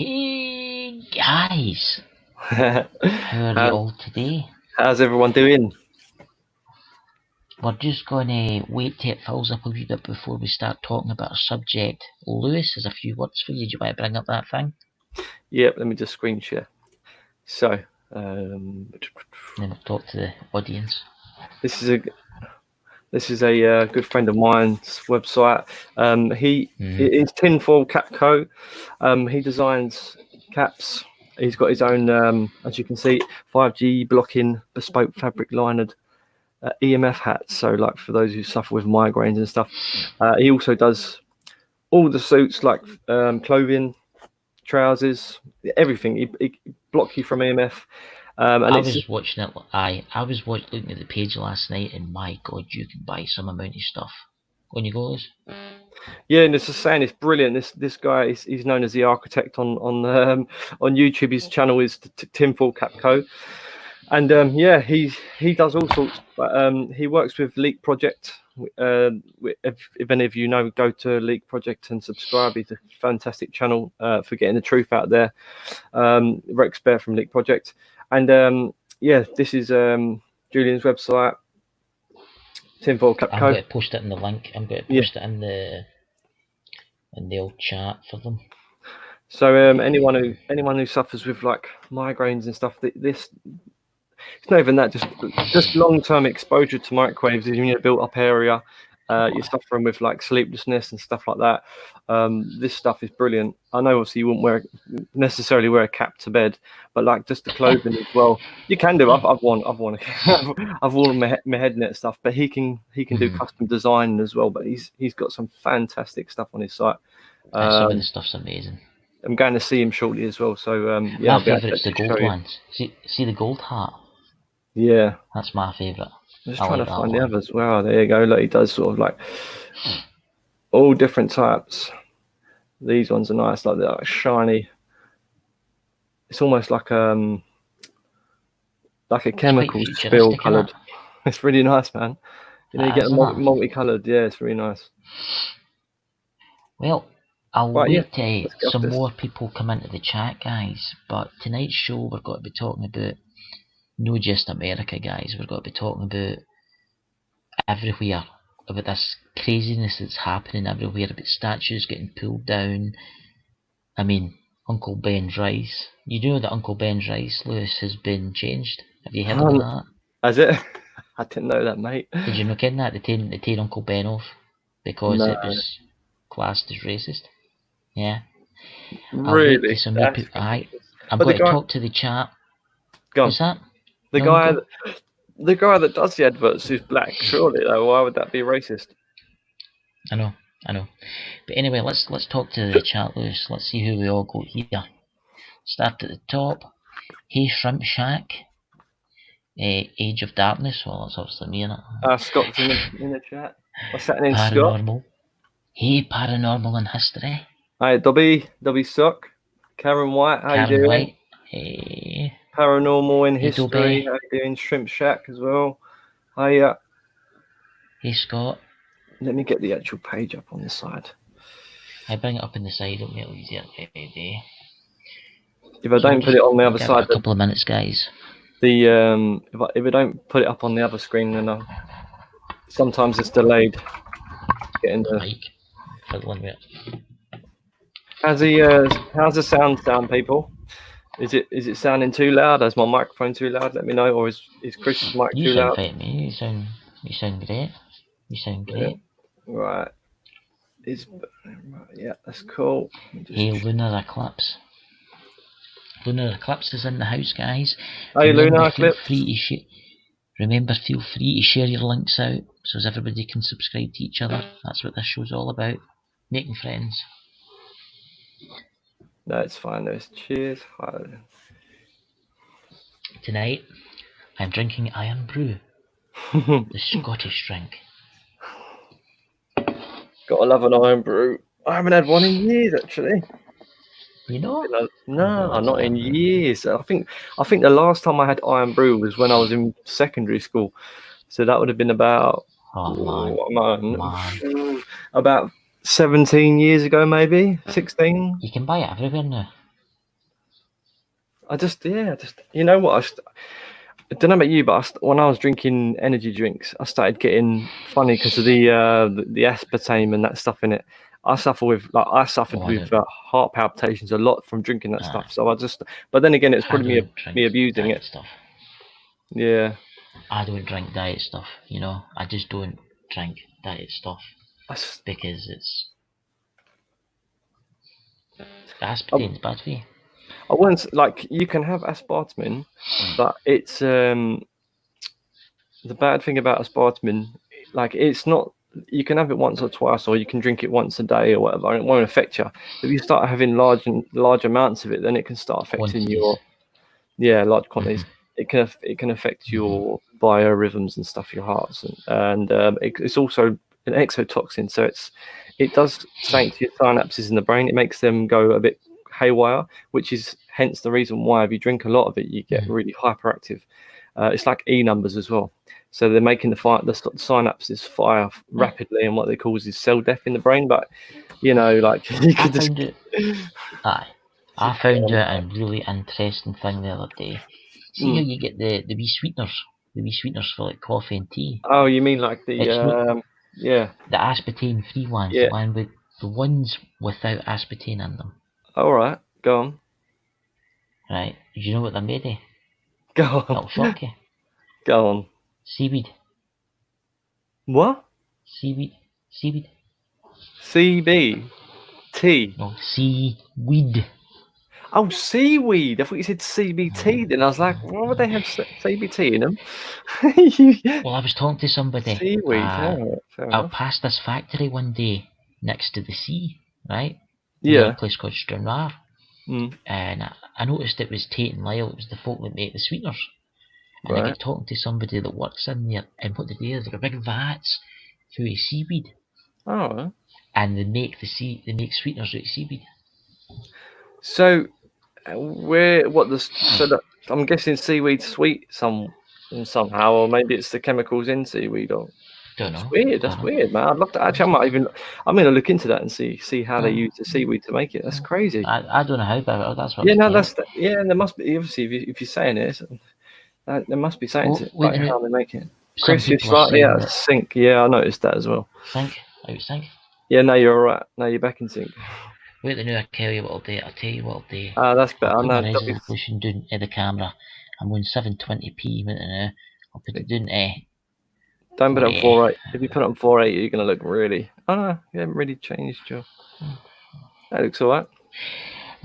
Hey guys, How how are you all today? How's everyone doing? We're just going to wait till it fills up a wee bit before we start talking about our subject. Lewis has a few words for you. Do you want to bring up that thing? Yep, let me just screen share. So, Then we'll talk to the audience. this is a good friend of mine's website. It's Tinfoil Cap Co. He designs caps. He's got his own, as you can see, 5G blocking bespoke fabric lined EMF hats. So, like for those who suffer with migraines and stuff. He also does all the suits, like clothing, trousers, everything. He block you from EMF. And I was watching it. I was looking at the page last night, and my God, you can buy some amount of stuff when you go, Lewis. Yeah, and it's just saying it's brilliant. This guy he's known as the architect on YouTube. His channel is Tinfoil Cap Co. And yeah, he does all sorts. But he works with Leak Project. If any of you know, go to Leak Project and subscribe. He's a fantastic channel for getting the truth out there. Rex Bear from Leak Project. And yeah, this is Julian's website, Tinfoil Cap Co. I'm going to post it in the link. I'm going to post it in the old chat for them. So anyone who suffers with like migraines and stuff, this it's not even that, just long-term exposure to microwaves in a built-up area. You're suffering with like sleeplessness and stuff like that. This stuff is brilliant. I know obviously you wouldn't necessarily wear a cap to bed, but like just the clothing as well. You can do. I've worn my head net stuff, but he can do custom design as well. But he's got some fantastic stuff on his site. Some of the stuff's amazing. I'm going to see him shortly as well. So yeah, my favourite's the gold ones. See the gold hat. Yeah, that's my favourite. I'm just trying to find the others. Wow, there you go. Look, he does sort of like all different types. These ones are nice, like they're like shiny. It's almost like a chemical spill coloured. It's really nice, man. You know, you get multicolored. Yeah, it's really nice. Well, I'll wait till some more people come into the chat, guys. But tonight's show, we're going to be talking about not just America, guys. We're going to be talking about everywhere, about this craziness that's happening everywhere, about statues getting pulled down. I mean, Uncle Ben's rice. You know that Uncle Ben's rice, Lewis, has been changed. Have you heard about that? Has it? I didn't know that, mate. Did you not know that? They take Uncle Ben off because it was classed as racist. Yeah. Really? I'm going to talk to the chat. What's that? The guy that does the adverts is black, surely though. Why would that be racist? I know. But anyway, let's talk to the chat, Lewis. Let's see who we all got here. Start at the top. Hey Shrimp Shack. Age of Darkness. Well, that's obviously me, innit? Scott's in the chat. What's happening, Paranormal. Scott? Hey, Paranormal in History. Hi, Dobby Sock. Karen White, how you doing? White. Hey. Paranormal in History. How you doing? Shrimp Shack as well. Hiya. Hey, Scott. Let me get the actual page up on the side. I bring it up on the side, it'll make it easier every day. If I don't put it on the other side, a couple of minutes, guys. If I don't put it up on the other screen, then sometimes it's delayed. Getting the mic. Fiddling with it. How's the sound, people? Is it sounding too loud? Is my microphone too loud? Let me know. Or is Chris's mic too loud? You sound great. You sound great. Right. Yeah, that's cool. Hey, Lunar Eclipse. Lunar Eclipse is in the house, guys. Hey, Lunar Eclipse. Remember, feel free to share your links out so as everybody can subscribe to each other. That's what this show's all about. Making friends. No, it's fine. Cheers. Hi. Tonight, I'm drinking Iron Brew, the Scottish drink. Gotta love an Iron Brew. I haven't had one in years, actually. You know? No, not in years. I think the last time I had Iron Brew was when I was in secondary school. So that would have been about about 17 years ago, maybe 16. You can buy it everywhere now. you know what? I don't know about you, but when I was drinking energy drinks, I started getting funny because of the aspartame and that stuff in it. I suffered with heart palpitations a lot from drinking that stuff. So but then again, it's probably me abusing it. Stuff. Yeah. I don't drink diet stuff, you know. I just don't drink diet stuff because it's aspartame's bad for you. I wouldn't you can have aspartame, but it's the bad thing about aspartame, it's not. You can have it once or twice, or you can drink it once a day or whatever, and it won't affect you. If you start having large amounts of it, then it can start affecting large quantities. It can affect your biorhythms and stuff, your hearts, and it's also an exotoxin, so it does something to your synapses in the brain. It makes them go a bit haywire, which is hence the reason why if you drink a lot of it, you get really hyperactive. It's like E numbers as well. So they're making the synapses fire rapidly, and what they cause is cell death in the brain. But you know, you could just. I found out a really interesting thing the other day. See how you get the wee sweeteners for like coffee and tea. Oh, you mean like the the aspartame free ones, the ones without aspartame in them. All right, go on. Right, do you know what they're made of? Go on. That'll shock you. Go on. Seaweed. What? Seaweed. CBT. No, seaweed. Oh, seaweed. I thought you said CBT. Then I was like, why would they have CBT in them? Well, I was talking to somebody. Seaweed. I passed this factory one day next to the sea, right? Yeah. A place called Stranraer. And I noticed it was Tate and Lyle. It was the folk that make the sweeteners. And I got talking to somebody that works in there, and what they do is they've got big vats full of seaweed. Oh. And they make sweeteners out of seaweed. So, I'm guessing seaweed's sweet somehow, or maybe it's the chemicals in seaweed, or. Don't know. That's weird, man. I'd love to actually. I'm gonna look into that and see how they use the seaweed to make it. That's crazy. I don't know how, but that's what. Yeah, and there must be, obviously, if you're saying it, there must be something to how they make it. Chris, you're slightly out of sync. Yeah, I noticed that as well. Sync? Out of sync? Yeah, now you're alright. Now you're back in sync. Wait, I tell you what I'll do. That's better. I'll put my resolution down at the camera. I'm on 720p right now. I'll put it down Don't put it on 4.8. If you put it on 4.8, you're gonna look really. Oh no, you haven't really changed your. That looks alright.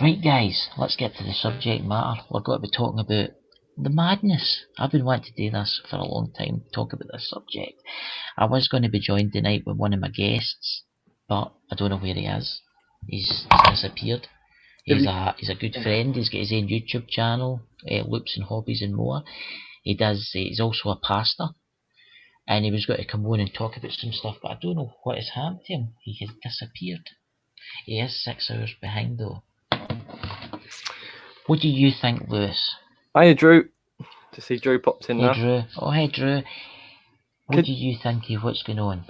Right, guys, let's get to the subject matter. We're going to be talking about the madness. I've been wanting to do this for a long time, talk about this subject. I was going to be joined tonight with one of my guests, but I don't know where he is. He's disappeared. He's a good friend. He's got his own YouTube channel, Loops and Hobbies and More. He's also a pastor. And he was going to come on and talk about some stuff, but I don't know what has happened to him. He has disappeared. He is 6 hours behind though. What do you think, Lewis? Hiya, Drew. To see Drew popped in now. Drew. Oh, hey, Drew. What do you think of what's going on?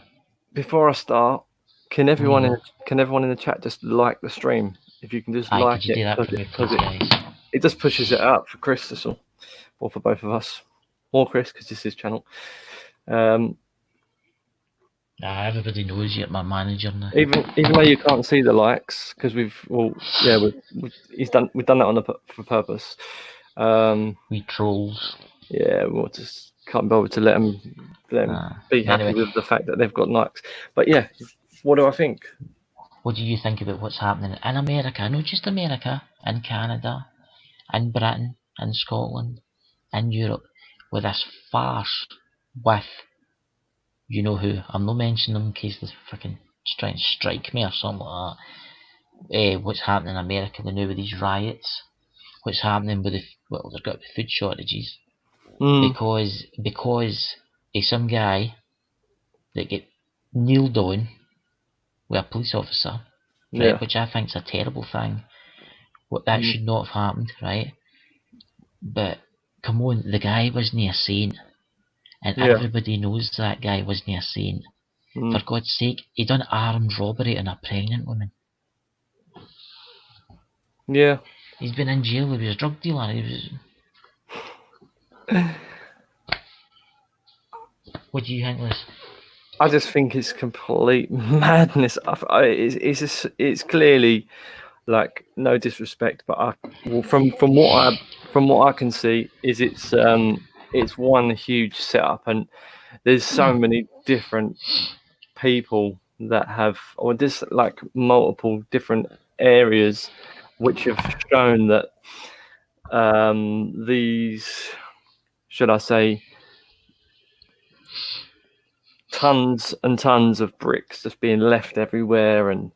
Before I start, can everyone in the chat just like the stream? If you can just like could you do that for me, please, guys? It just pushes it up for Chris, that's all. Or for both of us. Or Chris, because this is his channel. Everybody knows you're my manager now. Even though you can't see the likes, because we've done that for purpose. We trolls. Yeah, we'll just can't bother to let them be happy with the fact that they've got likes. But yeah, what do I think? What do you think about what's happening in America? Not just America, in Canada, in Britain, in Scotland, in Europe, with this farce with you know who. I'm not mentioning them in case they're freaking trying to strike me or something like that. What's happening in America now with these riots? What's happening with they've got food shortages because some guy that get kneeled on with a police officer, right? Which I think is a terrible thing. That should not have happened, right? But come on, the guy wasn't a saint. And everybody knows that guy wasn't a saint. For God's sake, he done armed robbery on a pregnant woman. Yeah. He's been in jail. He was a drug dealer. What do you think, Liz? I just think it's complete madness. It's clearly, like, no disrespect, but from what I can see, is it's one huge setup, and there's so many different people that have, or just like multiple different areas which have shown that these, should I say, tons and tons of bricks just being left everywhere, and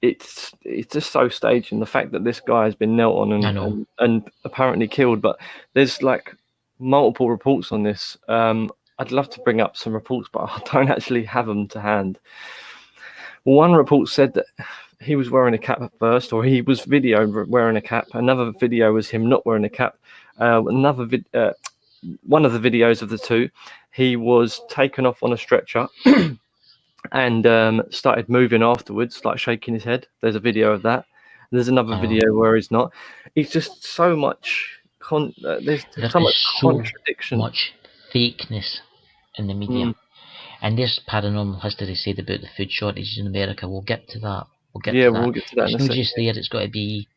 it's just so staged. And the fact that this guy has been knelt on and apparently killed, but there's like multiple reports on this. I'd love to bring up some reports, but I don't actually have them to hand. One report said that he was wearing a cap at first, or he was videoed wearing a cap. Another video was him not wearing a cap. One of the videos of the two, he was taken off on a stretcher and started moving afterwards, like shaking his head. There's a video of that. There's another video where he's not. It's just so much. There's so much contradiction. So much fakeness in the media. And there's paranormal history said about the food shortages in America. We'll get to that. We'll get to that. It's not just there. It's got to be.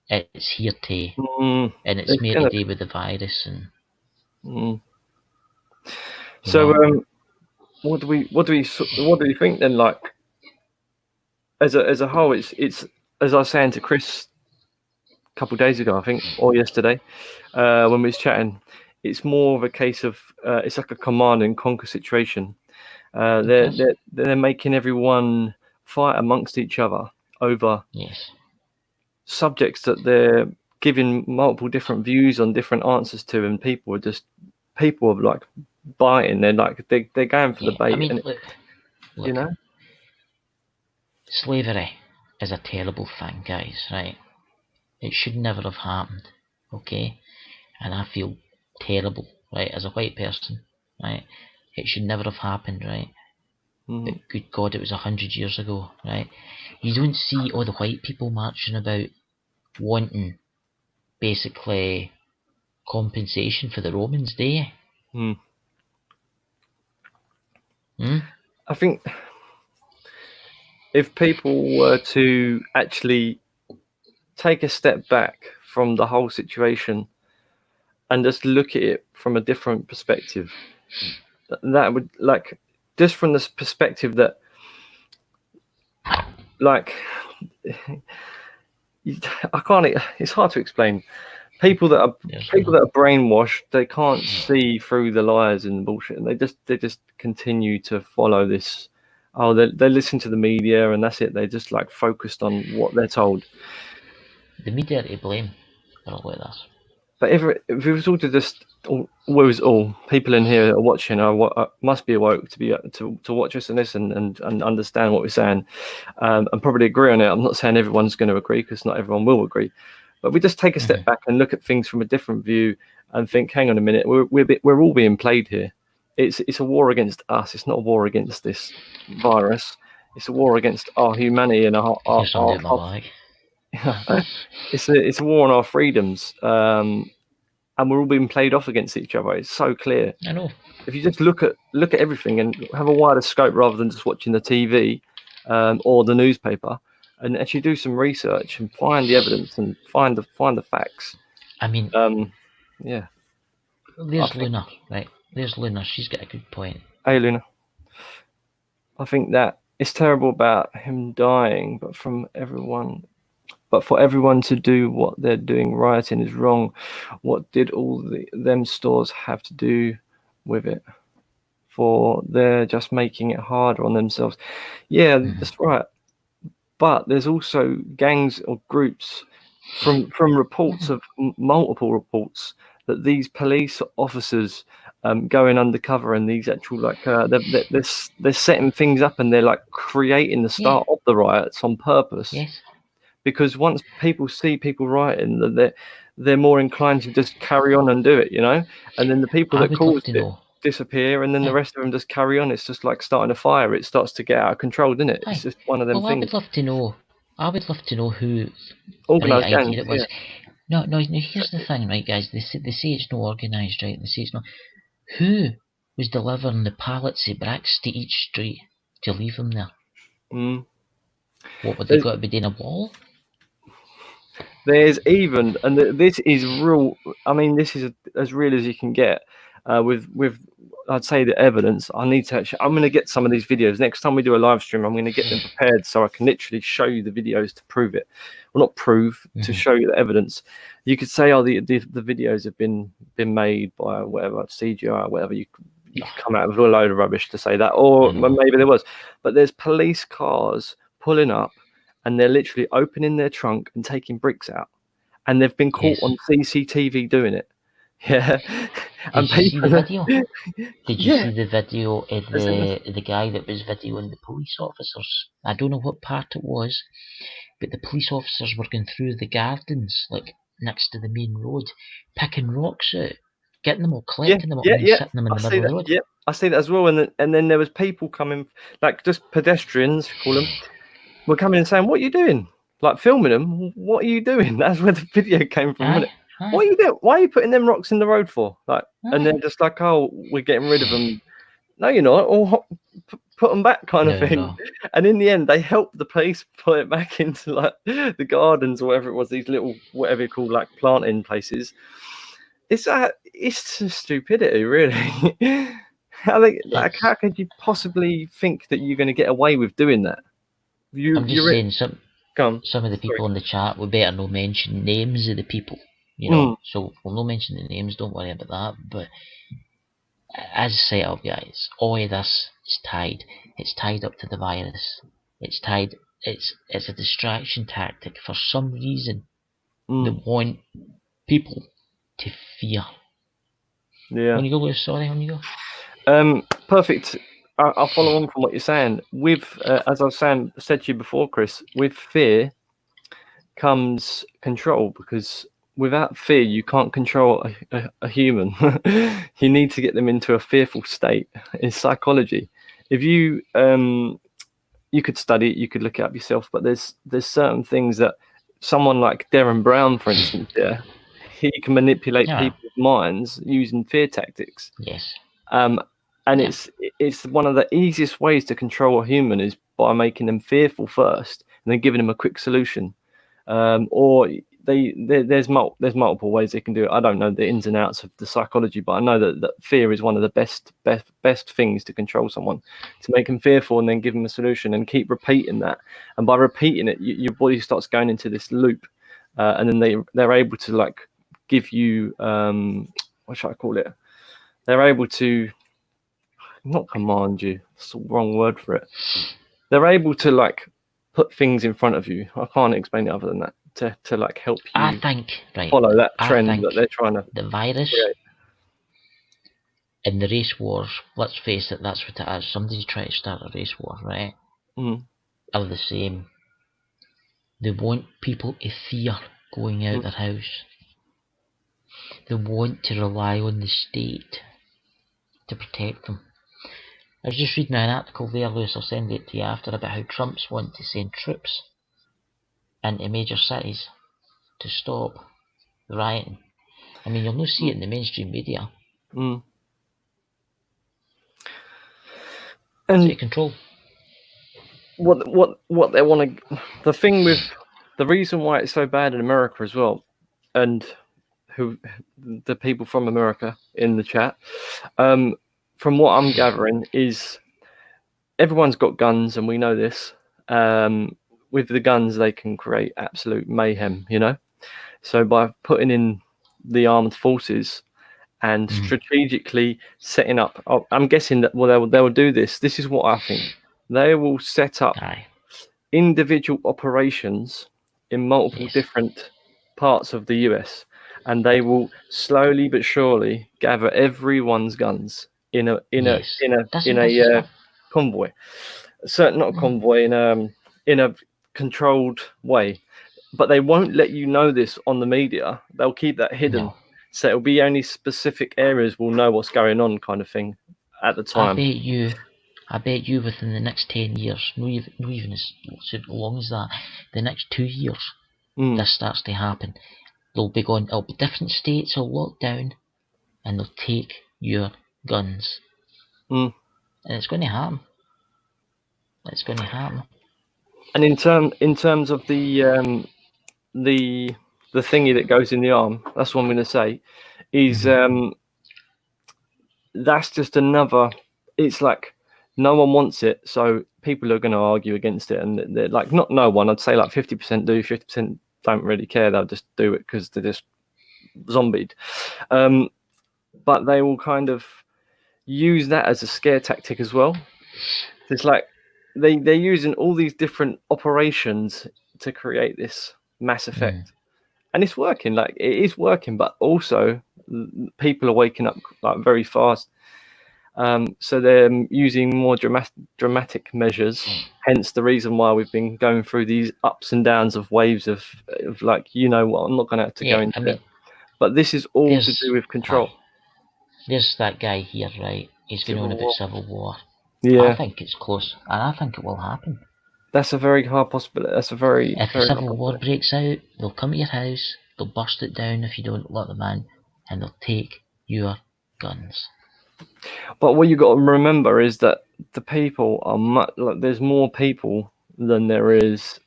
It's here to, and it's made to do with the virus and. So, what do we think then? Like, as a whole, it's as I was saying to Chris a couple of days ago, I think, or yesterday, when we was chatting. It's more of a case of it's like a command and conquer situation. They're making everyone fight amongst each other over subjects that they're giving multiple different views on, different answers to, and people are like biting. They're going for the bait. I mean, look, you know, slavery is a terrible thing, guys. Right? It should never have happened. Okay, and I feel terrible, right, as a white person, right? It should never have happened, right? But good God, it was 100 years ago, right? You don't see all the white people marching about wanting basically compensation for the Romans, do you? I think if people were to actually take a step back from the whole situation and just look at it from a different perspective, that would, like, just from this perspective that, like, I can't. It's hard to explain. People that are brainwashed, they can't see through the lies and the bullshit, and they just continue to follow this. Oh, they listen to the media, and that's it. They're just like focused on what they're told. The media are to blame for all of this. But if it was all to just, all people in here that are watching must be awoke to watch us and listen and understand what we're saying, and probably agree on it. I'm not saying everyone's going to agree, because not everyone will agree. But we just take a step back and look at things from a different view and think, hang on a minute, we're all being played here. It's a war against us. It's not a war against this virus. It's a war against our humanity and our it's a war on our freedoms, and we're all being played off against each other. It's so clear. I know. If you just look at everything and have a wider scope rather than just watching the TV or the newspaper, and actually do some research and find the evidence and find the facts. I mean, yeah. There's Luna, right? There's Luna. She's got a good point. Hey, Luna. I think that it's terrible about him dying, but for everyone to do what they're doing, rioting, is wrong. What did all them stores have to do with it? For they're just making it harder on themselves. Yeah, that's right. But there's also gangs or groups from reports of multiple reports that these police officers going undercover, and these actual they're setting things up, and they're like creating the start of the riots on purpose. Yes. Because once people see people rioting, they're more inclined to just carry on and do it, you know. And then the people that caused it disappear, and then the rest of them just carry on. It's just like starting a fire. It starts to get out of control, doesn't it? It's just one of them things. I would love to know who organised gangs, it was. No, here's the thing, right, guys? They say it's not organised, right? They say it's not. Who was delivering the pallets of bricks to each street to leave them there? Mm. What, would they got to be doing a wall? There's even, and this is real. I mean, this is as real as you can get. With, I'd say the evidence. I need to actually. I'm going to get some of these videos next time we do a live stream. I'm going to get them prepared so I can literally show you the videos to prove it. Well, not prove, to show you the evidence. You could say, oh, the videos have been made by whatever CGI, or whatever. You could come out with a load of rubbish to say that, or maybe there was. But there's police cars pulling up, and they're literally opening their trunk and taking bricks out, and they've been caught on CCTV doing it. Yeah. Did you see the video? Did you Yeah. see the video of the guy that was videoing the police officers? I don't know what part it was, but the police officers were going through the gardens, like next to the main road, picking rocks out, getting them all, collecting them all, and then sitting them in the middle of the road. Yeah, I see that as well. And then there was people coming, like just pedestrians, call them, were coming and saying, "What are you doing?" Like filming them. What are you doing? That's where the video came from. Wasn't it? What are you doing? Why are you putting them rocks in the road for? Like, and they're just like, "Oh, we're getting rid of them." No, you're not. Or put them back, kind of thing. No. And in the end, they helped the police put it back into like the gardens or whatever it was. These little, whatever you call, like planting places. It's just stupidity, really. How could you possibly think that you're going to get away with doing that? I'm just saying, some of the people in the chat, we better not mention names of the people, you know. So we'll not mention the names. Don't worry about that. But as set up, guys, all of this is tied. It's tied up to the virus. It's tied. It's a distraction tactic for some reason. They want people to fear. Yeah. On you go, Lewis. Sorry, on you go. Perfect. I'll follow on from what you're saying. With as I've said to you before, Chris, with fear comes control, because without fear you can't control a human. You need to get them into a fearful state. In psychology, if you you could study it, you could look it up yourself, but there's certain things that someone like Derren Brown, for instance, he can manipulate people's minds using fear tactics. Yes. And it's one of the easiest ways to control a human is by making them fearful first and then giving them a quick solution. Or there's multiple ways they can do it. I don't know the ins and outs of the psychology, but I know that fear is one of the best things to control someone, to make them fearful and then give them a solution and keep repeating that. And by repeating it, your body starts going into this loop, and then they're able to like give you what should I call it? They're able to not command you. That's the wrong word for it. They're able to like put things in front of you. I can't explain it other than that. To like help you. I think follow that trend that they're trying to. The virus create. In the race wars. Let's face it. That's what it is. Somebody's trying to start a race war, right? Are the same. They want people to fear going out their house. They want to rely on the state to protect them. I was just reading an article there, Lewis, I'll send it to you after, about how Trump's want to send troops into major cities to stop the rioting. I mean, you'll not see it in the mainstream media. And state control. What they want to, the thing with the reason why it's so bad in America as well, and who the people from America in the chat, from what I'm gathering, is everyone's got guns, and we know this. With the guns, they can create absolute mayhem, you know. So by putting in the armed forces and strategically setting up, I'm guessing that they will do this. This is what I think. They will set up individual operations in multiple different parts of the US, and they will slowly but surely gather everyone's guns in a convoy. Not a convoy, in a controlled way. But they won't let you know this on the media. They'll keep that hidden. No. So it'll be only specific areas will know what's going on, kind of thing, at the time. I bet you within the next 10 years, not even as long as that, the next 2 years, this starts to happen. They'll be going. It'll be different states will lock down, and they'll take your guns. And it's going to happen. It's going to happen. And in terms of the thingy that goes in the arm, that's what I'm going to say, is that's just another. It's like no one wants it, so people are going to argue against it, and they're like, not no one. I'd say like 50% do, 50% don't really care. They'll just do it because they're just zombied. But they will kind of use that as a scare tactic as well. It's like they're using all these different operations to create this mass effect, and it's working. Like it is working, but also people are waking up like very fast. So they're using more dramatic measures. Hence the reason why we've been going through these ups and downs of waves of like, you know what, I'm not going to have to go into it. But this is all to do with control. There's that guy here, right? He's going on about Civil War. Yeah. I think it's close, and I think it will happen. That's a very hard possibility. That's a very If a civil war breaks out, they'll come to your house, they'll burst it down if you don't let them in, and they'll take your guns. But what you got to remember is that the people are much like there's more people than there is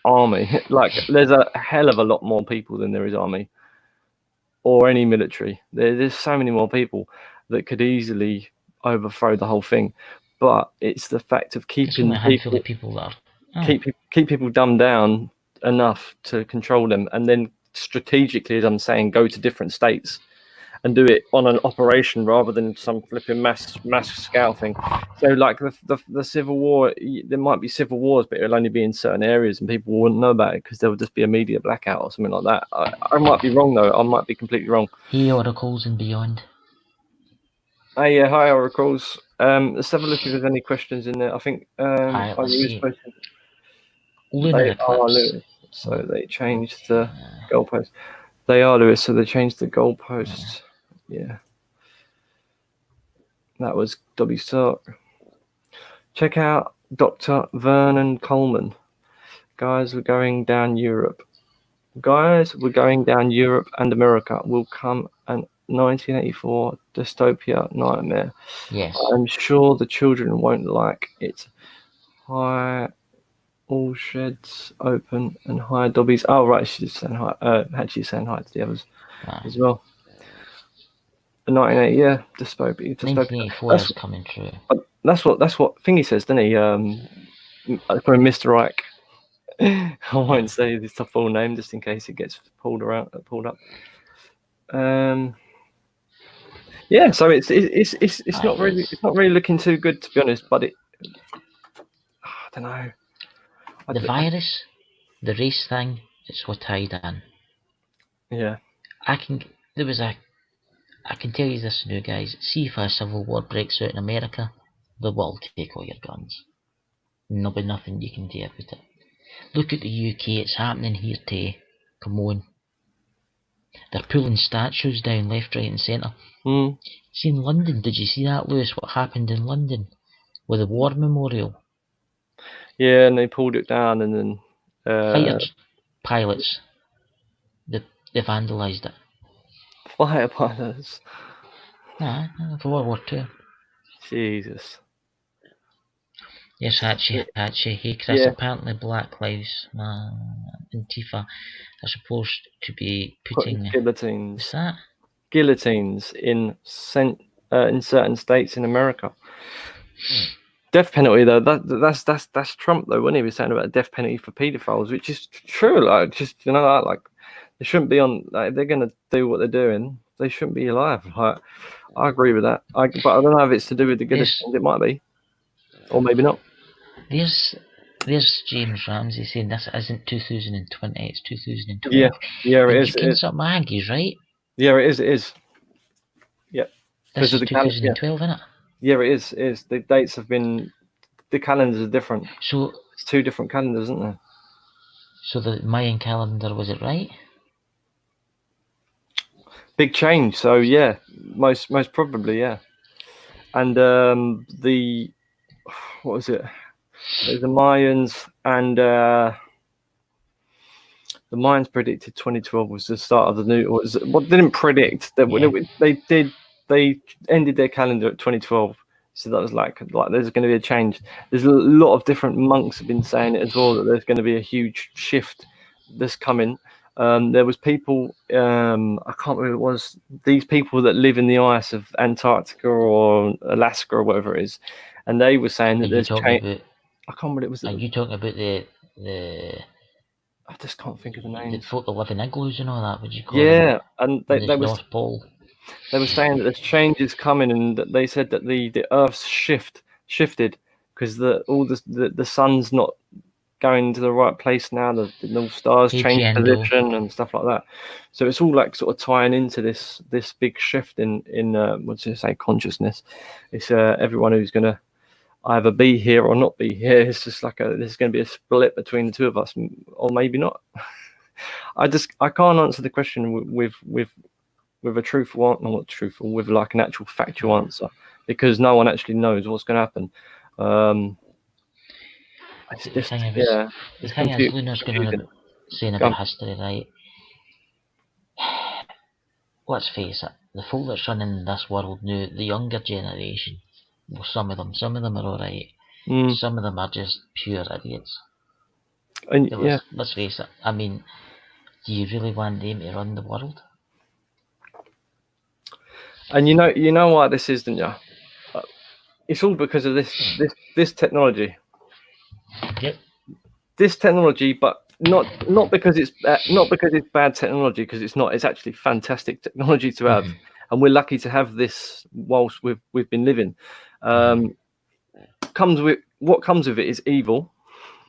army. Like there's a hell of a lot more people than there is army or any military. There's so many more people that could easily overthrow the whole thing. But it's the fact of keeping people that are, keep people dumbed down enough to control them, and then strategically, as I'm saying, go to different states and do it on an operation rather than some flipping mass scale thing. So like the Civil War, there might be civil wars, but it'll only be in certain areas and people wouldn't know about it because there will just be a media blackout or something like that. I might be wrong though. I might be completely wrong. Hey Oracles and beyond. Oh yeah, hi Oracles. Let's have a look if there's any questions in there. I think Lunar Eclipse. Lewis, so they changed the goalpost. They are Lewis, so they changed the goalposts. Yeah. That was W. Stark. Check out Dr. Vernon Coleman. Guys, we're going down Europe. Guys, we're going down Europe and America. Will come an 1984 dystopia nightmare. Yes. I'm sure the children won't like it. Hi, all sheds open and hi, Dobbies. Oh, right, she's saying hi. Actually saying hi to the others as well. 1980, yeah, dystopia. 1984 is coming true. That's what Thingy says, doesn't he? From Mr. Ike. I won't say his full name just in case it gets pulled up. Yeah, so it's not really looking too good, to be honest. But I don't know. The virus, the race thing, it's what tied in. Yeah. I can tell you this now, guys. See if a civil war breaks out in America, they will take all your guns. There'll be nothing you can do about it. Look at the UK, it's happening here too. Come on. They're pulling statues down left, right and centre. See in London, did you see that, Lewis, what happened in London with the war memorial? Yeah, and they pulled it down and then fighter pilots, they vandalised it. Fighter pilots? For World War II. Jesus. Yes, Hatchie. Hey Chris, apparently Black Lives Antifa are supposed to be putting guillotines. What's that? Guillotines in certain states in America. Death penalty though, that's Trump though, when he was saying about a death penalty for paedophiles, which is true. Like, just like they shouldn't be on. Like, if they're gonna do what they're doing, they shouldn't be alive. Like, I agree with that. But I don't know if it's to do with the guillotines. It might be, or maybe not. There's James Ramsey saying this isn't 2020, it's 2012. Yeah, it is. You can stop Aggies, right? Yeah, it is. Yeah. This is 2012, isn't it? Yeah, it is. The dates have been, the calendars are different. So it's two different calendars, isn't there? So the Mayan calendar, was it right? Big change. So yeah, most probably, yeah. And what was it? There's the Mayans and the Mayans predicted 2012 was the start of the new. What didn't predict that they ended their calendar at 2012. So that was like there's going to be a change. There's a lot of different monks have been saying it as well, that there's going to be a huge shift that's coming. There was people, I can't remember what it was, these people that live in the ice of Antarctica or Alaska or whatever it is, and they were saying that there's change. I can't remember what it was. Are you talking about the? I just can't think of the names. The folk that live in igloos and all that. Would you call them? And they was North Pole. They were saying that there's changes coming, and that they said that the Earth's shifted because the sun's not going to the right place now. The North Star's changed position and stuff like that. So it's all like sort of tying into this big shift in what should I say, consciousness. It's everyone who's going to either be here or not be here. It's just like there's going to be a split between the two of us, or maybe not. I can't answer the question with a truthful answer, not truthful, with like an actual factual answer, because no one actually knows what's going to happen. The thing is, Lunar's going to saying about history, right? Let's face it, the folk that's running this world now, the younger generation, well, some of them are alright. Some of them are just pure idiots. And let's face it. I mean, do you really want them to run the world? And you know why this is, don't you? It's all because of this technology. Yep. This technology, but not because it's bad technology, because it's not. It's actually fantastic technology to have, and we're lucky to have this whilst we've been living. What comes with it is evil,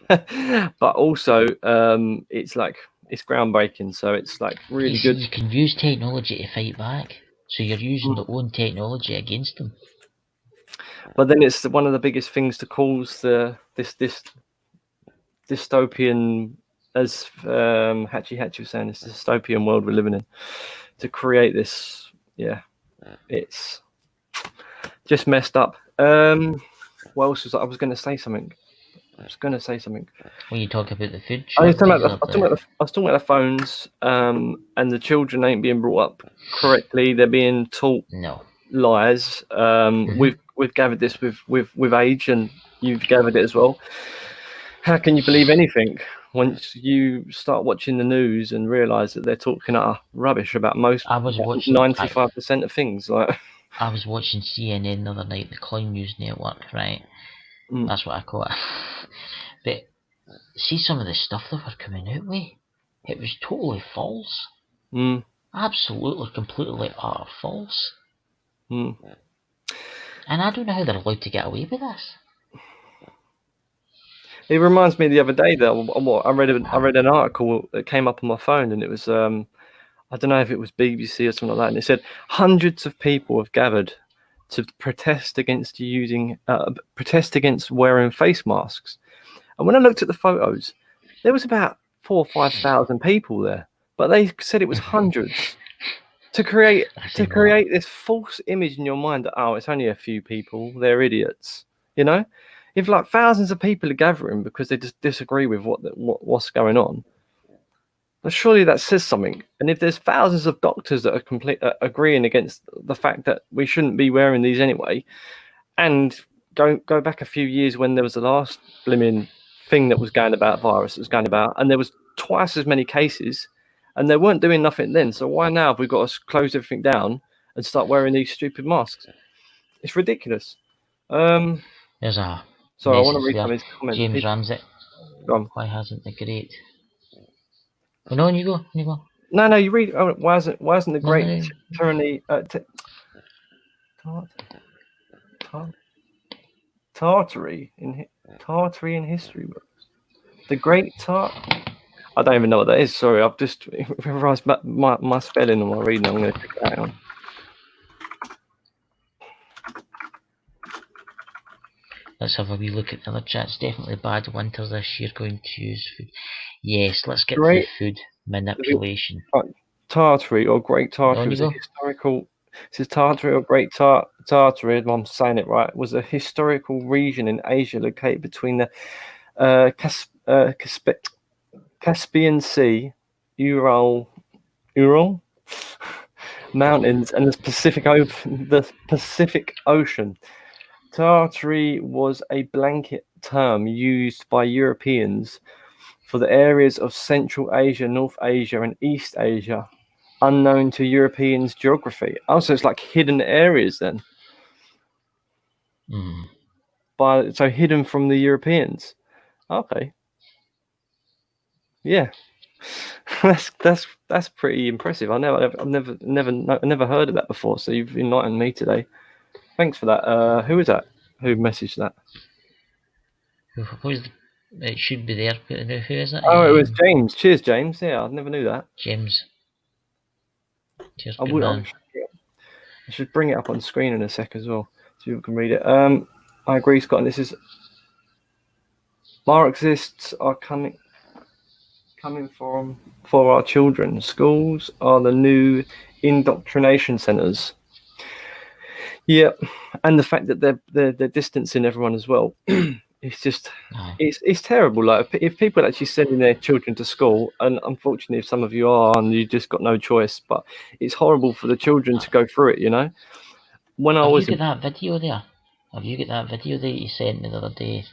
but also it's groundbreaking. So it's like really good. You can use technology to fight back. So you're using their own technology against them. But then it's one of the biggest things to cause this dystopian, as Hatchie was saying, this dystopian world we're living in, to create this. Yeah, it's just messed up. What else was I was going to say something? When you talk about the food, I was talking about the phones, and the children ain't being brought up correctly. They're being taught lies. We've gathered this with age, and you've gathered it as well. How can you believe anything once you start watching the news and realise that they're talking rubbish about most? 95% of things. Like, I was watching CNN the other night, the Clown News Network, right? That's what I call it. But see some of the stuff that were coming out with, it was totally false. Absolutely, completely utter false. And I don't know how they're allowed to get away with this. It reminds me the other day that I read an article that came up on my phone, and it was I don't know if it was BBC or something like that, and it said hundreds of people have gathered to protest against wearing face masks. And when I looked at the photos, there was about 4,000 or 5,000 people there, but they said it was hundreds. To create this false image in your mind that it's only a few people, they're idiots. You know, if like thousands of people are gathering because they just disagree with what's going on, well, surely that says something. And if there's thousands of doctors that are agreeing against the fact that we shouldn't be wearing these anyway, and go back a few years when there was the last blimmin' thing that was going about, virus that was going about, and there was twice as many cases, and they weren't doing nothing then. So why now have we got to close everything down and start wearing these stupid masks? It's ridiculous. There's a sorry, I want to read some of his comments. James Ramsey. Why hasn't the great? Oh, no, you go. No, you read. Why hasn't the great tyranny? Tartary in history books. The Great I don't even know what that is. Sorry, I've just revised my spelling on my reading. I'm going to take that on. Let's have a wee look at the other chats. Definitely bad winter this year. Going to use food. Yes, let's get to food manipulation. Tartary or Great Tartary was a historical. It says Tartary or Great Tartary, if I'm saying it right, was a historical region in Asia located between the Caspian Sea Ural Mountains and the Pacific Ocean. Tartary was a blanket term used by Europeans for the areas of Central Asia, North Asia, and East Asia, unknown to Europeans' geography. Also, it's like hidden areas then. So hidden from the Europeans. Okay. Yeah. that's pretty impressive. I've never heard of that before. So you've enlightened me today. Thanks for that. Who is that? Who messaged that? It should be there. Who is it? Oh, it was James. Cheers, James. Yeah, I never knew that. James. Cheers, good man. I should bring it up on screen in a sec as well, so you can read it. I agree, Scott. And this is Marxists are coming for our children. Schools are the new indoctrination centres. Yeah, and the fact that they're distancing everyone as well. It's just it's terrible. Like if people are actually sending their children to school, and unfortunately, if some of you are, and you just got no choice, but it's horrible for the children to go through it. You know, when I was Have you got that video there? Have you got that video that you sent me the other day?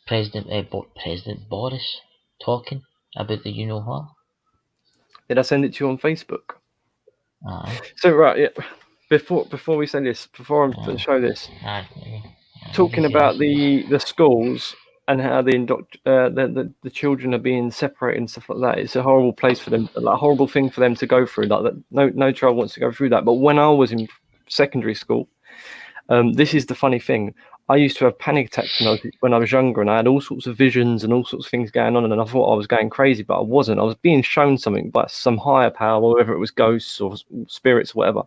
President Boris talking about the you know what? Did I send it to you on Facebook? Aye. So right, yeah. Before we say this, before I show this, talking about the schools and how the children are being separated and stuff like that. It's a horrible place for them, like a horrible thing for them to go through. Like that, no child wants to go through that. But when I was in secondary school, this is the funny thing. I used to have panic attacks when I was younger, and I had all sorts of visions and all sorts of things going on, and I thought I was going crazy, but I wasn't. I was being shown something by some higher power, whether it was ghosts or spirits or whatever.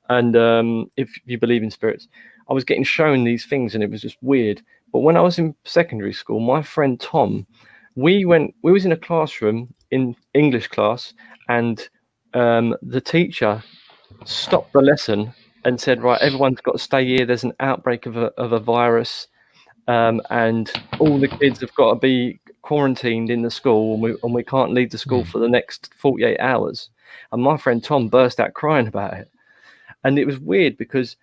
And if you believe in spirits, I was getting shown these things, and it was just weird. But when I was in secondary school, my friend Tom, we was in a classroom in English class, and the teacher stopped the lesson and said, right, everyone's got to stay here. There's an outbreak of a virus, and all the kids have got to be quarantined in the school, and we can't leave the school for the next 48 hours. And my friend Tom burst out crying about it. And it was weird because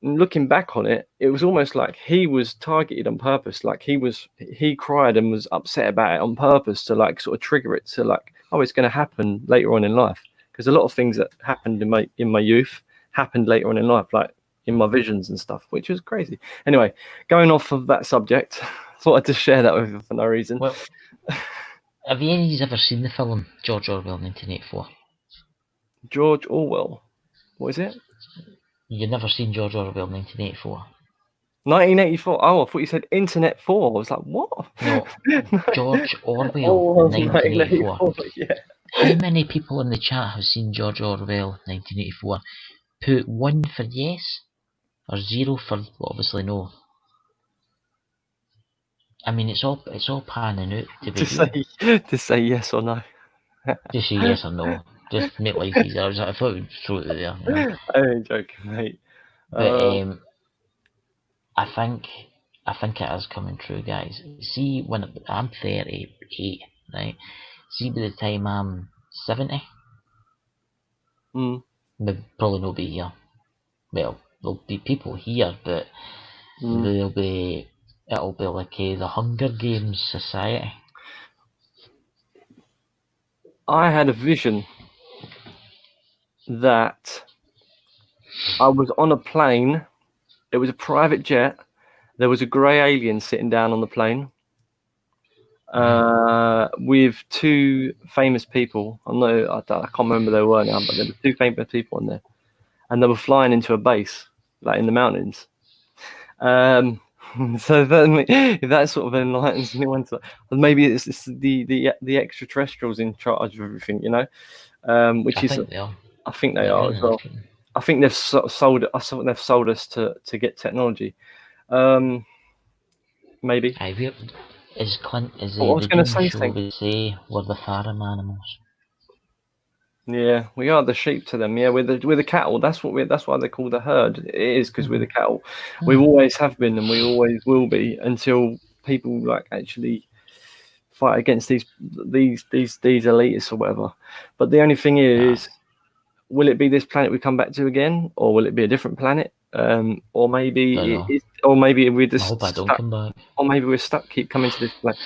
looking back on it, it was almost like he was targeted on purpose. Like he cried and was upset about it on purpose to like sort of trigger it to like, oh, it's going to happen later on in life. Because a lot of things that happened in my youth happened later on in life, like in my visions and stuff, which was crazy. Anyway, going off of that subject, thought I'd just share that with you for no reason. Well, have you any ever seen the film George Orwell 1984? George Orwell? What is it? You've never seen George Orwell 1984? 1984? Oh, I thought you said Internet 4. I was like, what? No, George Orwell 1984. Yeah. How many people in the chat have seen George Orwell 1984? Put 1 for yes, or 0 for obviously no. I mean, it's all panning out to be. To say yes or no. Just say yes or no. Just make life easier. I thought we'd throw it there. You know? I'm joking, mate. But I think it is coming true, guys. See, when I'm 38, right? See, by the time I'm 70, we'll probably not be here. Well, there'll be people here, but it'll be like the Hunger Games society. I had a vision that I was on a plane. It was a private jet. There was a grey alien sitting down on the plane with 2 famous people. I can't remember who they were now, but there were 2 famous people on there, and they were flying into a base, like in the mountains. So if that sort of enlightens anyone, maybe it's the extraterrestrials in charge of everything, you know, which I think they are as well. I think they've sold us to get technology. Maybe. Is Clint? Is I was going to say something. Would say we're the farm animals. Yeah, we are the sheep to them. Yeah, we're the cattle. That's why they're called the herd. It is because we're the cattle. We always have been, and we always will be until people like actually fight against these elitists or whatever. But the only thing is, will it be this planet we come back to again, or will it be a different planet? Or maybe we're just I hope I don't come back. Or maybe we're stuck, keep coming to this planet.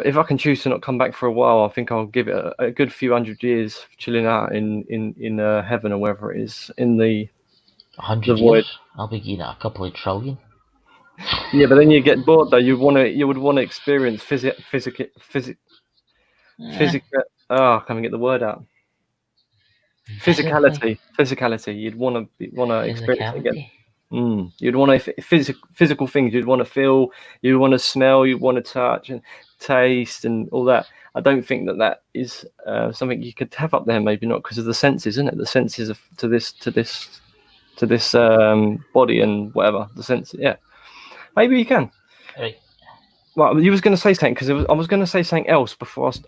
If I can choose to not come back for a while, I think I'll give it a good few hundred years chilling out in heaven or wherever it is in the 100 void. years? I'll be giving it a couple of trillion. Yeah, but then you get bored though. You would want to experience physical. Oh, I can't get the word out. Physicality. You'd want to experience it again. You'd want to physical things. You'd want to feel. You'd want to smell. You'd want to touch and taste and all that. I don't think that is something you could have up there. Maybe not because of the senses, isn't it? The senses of to this body and whatever the sense. Yeah, maybe you can. Right. Well, you was going to say something because I was going to say something else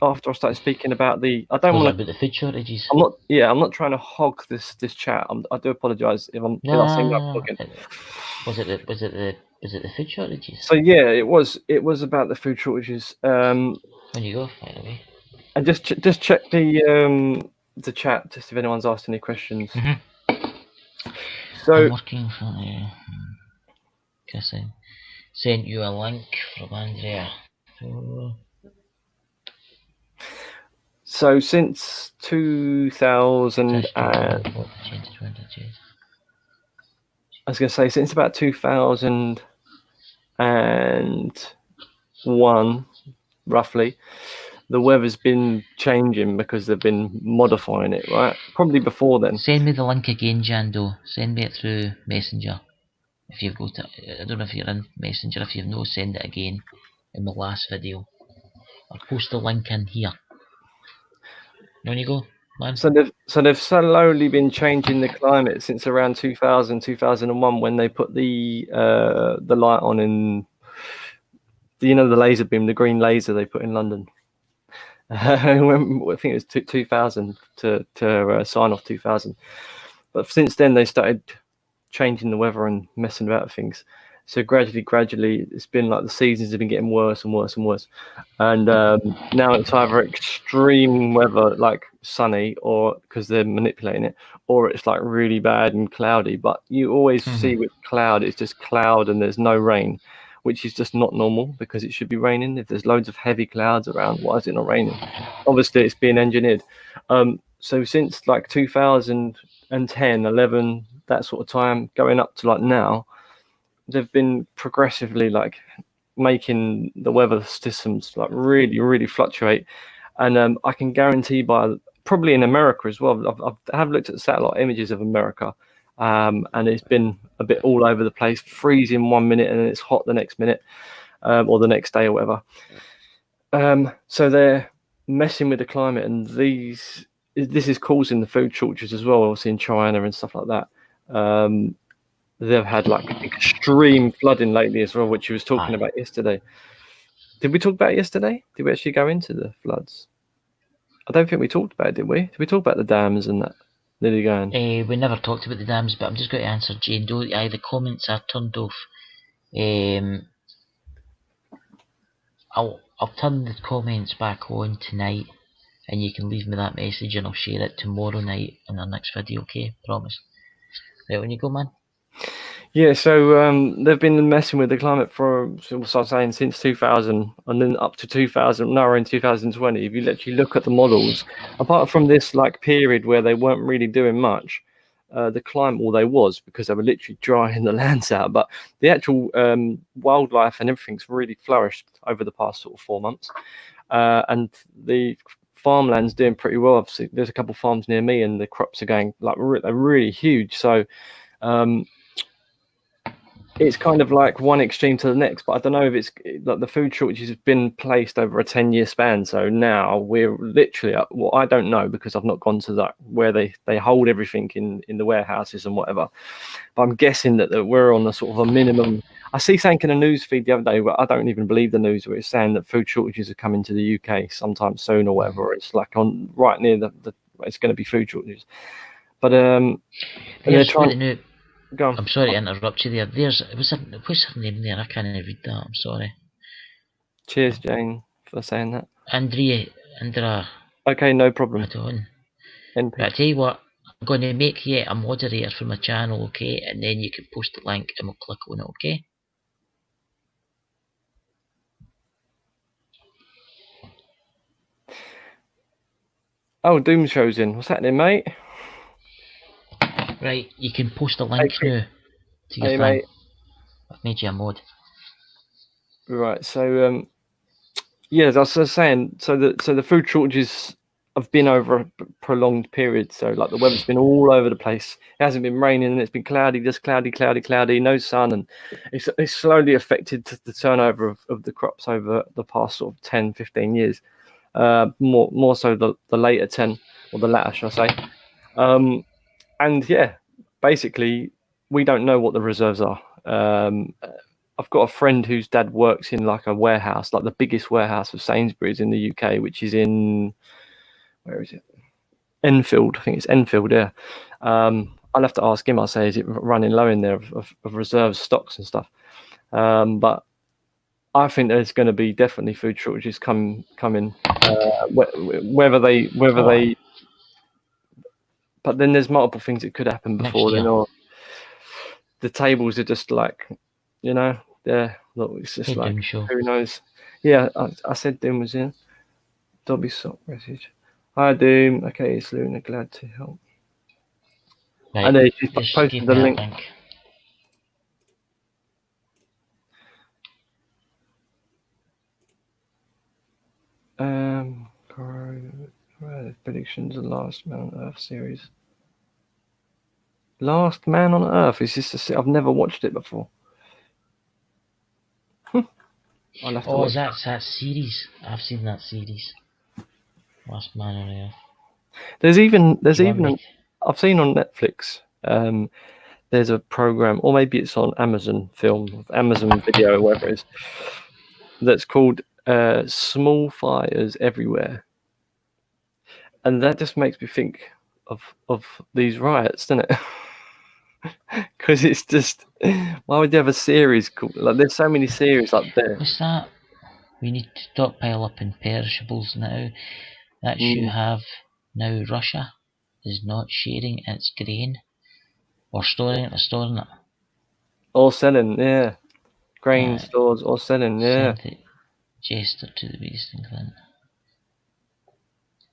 after I started speaking about the. I don't want about the food shortages. I'm not trying to hog this chat. I do apologise if I seem like hogging. Was it the food shortages? So yeah, it was about the food shortages. When you go, by the way. And just check the chat just if anyone's asked any questions. So I'm working for Kissing. Sent you a link from Andrea. So since 2000 I was going to say since about 2001 roughly, the weather's been changing because they've been modifying it, right? Probably before then. Send me the link again, Jando. Send me it through Messenger. If you've got it, I don't know if you're in Messenger. If you've no, send it again in the last video. I'll post the link in here. On you go, man. So they've slowly been changing the climate since around 2000, 2001 when they put the light on in the laser beam, the green laser they put in London. I think it was 2000 to sign off 2000. But since then they started changing the weather and messing about with things. So gradually, it's been like the seasons have been getting worse and worse and worse. And now it's either extreme weather, like sunny, or because they're manipulating it, or it's like really bad and cloudy. But you always see with cloud, it's just cloud and there's no rain, which is just not normal because it should be raining. If there's loads of heavy clouds around, why is it not raining? Obviously, it's being engineered. So since like 2010, 11, that sort of time, going up to like now, they've been progressively like making the weather systems like really fluctuate. And I can guarantee by probably in America as well. I have looked at the satellite images of America, and it's been a bit all over the place, freezing 1 minute and then it's hot the next minute, or the next day or whatever. So they're messing with the climate, and this is causing the food shortages as well, obviously in China and stuff like that. They've had like extreme flooding lately as well, which you was talking about yesterday. Did we talk about it yesterday? Did we actually go into the floods? I don't think we talked about it, did we? Did we talk about the dams and that? Nearly going. We never talked about the dams, but I'm just going to answer Jane Doe. The comments are turned off. I'll turn the comments back on tonight, and you can leave me that message, and I'll share it tomorrow night in our next video. Okay, promise. Right, on you go, man. Yeah, so they've been messing with the climate for, since 2000 and then up to 2000. Now we're in 2020. If you actually look at the models, apart from this like period where they weren't really doing much, the climate, well, they was because they were literally drying the lands out. But the actual wildlife and everything's really flourished over the past sort of 4 months, and the farmland's doing pretty well. Obviously, there's a couple of farms near me, and the crops are going like they're really huge. So. It's kind of like one extreme to the next, but I don't know if it's like the food shortages have been placed over a 10-year span. So now we're literally well, I don't know because I've not gone to that where they hold everything in the warehouses and whatever. But I'm guessing that we're on a sort of a minimum. I see something in a news feed the other day, but I don't even believe the news where it's saying that food shortages are coming to the UK sometime soon or whatever. It's like on right near the it's going to be food shortages. But they're trying. Go on. I'm sorry to interrupt you there. What's her name there? I can't even read that. I'm sorry. Cheers, Jane. for saying that. Andrea. Okay, no problem. Right on. NP. But I tell you what, I'm going to make you a moderator for my channel, okay? And then you can post the link and we'll click on it, okay? Oh, Doom show's in. What's happening, mate? Right, you can post the link now to your Hey, thing. mate. I've made you a mod. Right, so yeah, as I was saying, so the food shortages have been over a prolonged period. So like the weather's been all over the place. It hasn't been raining and it's been cloudy, just cloudy, no sun, and it's slowly affected the turnover of the crops over the past sort of 10, 15 years. More so the later 10, or the latter, shall I say. And yeah, basically we don't know what the reserves are. I've got a friend whose dad works in like a warehouse, like the biggest warehouse of Sainsbury's in the UK, which is in, where is it? Enfield. I think it's Enfield, yeah. I'll have to ask him. I'll say, is it running low in there of reserves, stocks and stuff? But I think there's going to be definitely food shortages coming. Whether they, but then there's multiple things that could happen before then, or the tables are just like, you know, look, it's just like, who knows? Yeah, I said Doom was in. Dobby sock message. Hi Doom. Okay, it's Luna. Glad to help. Right, and then she's posted the link. Predictions of Last Man on Earth series. Last Man on Earth, is this I've never watched it before. I'll have to watch that series. I've seen that series. Last Man on Earth. There's even I've seen on Netflix. There's a program, or maybe it's on Amazon Video, whatever it is, that's called Small Fires Everywhere. And that just makes me think of these riots, doesn't it? Because it's just, why would you have a series called, like, there's so many series up there. What's that? We need to stockpile up in perishables now. That should have now. Russia is not sharing its grain or storing it. Or selling, yeah. Grain stores or selling, yeah. Send it Jester to the Beast England.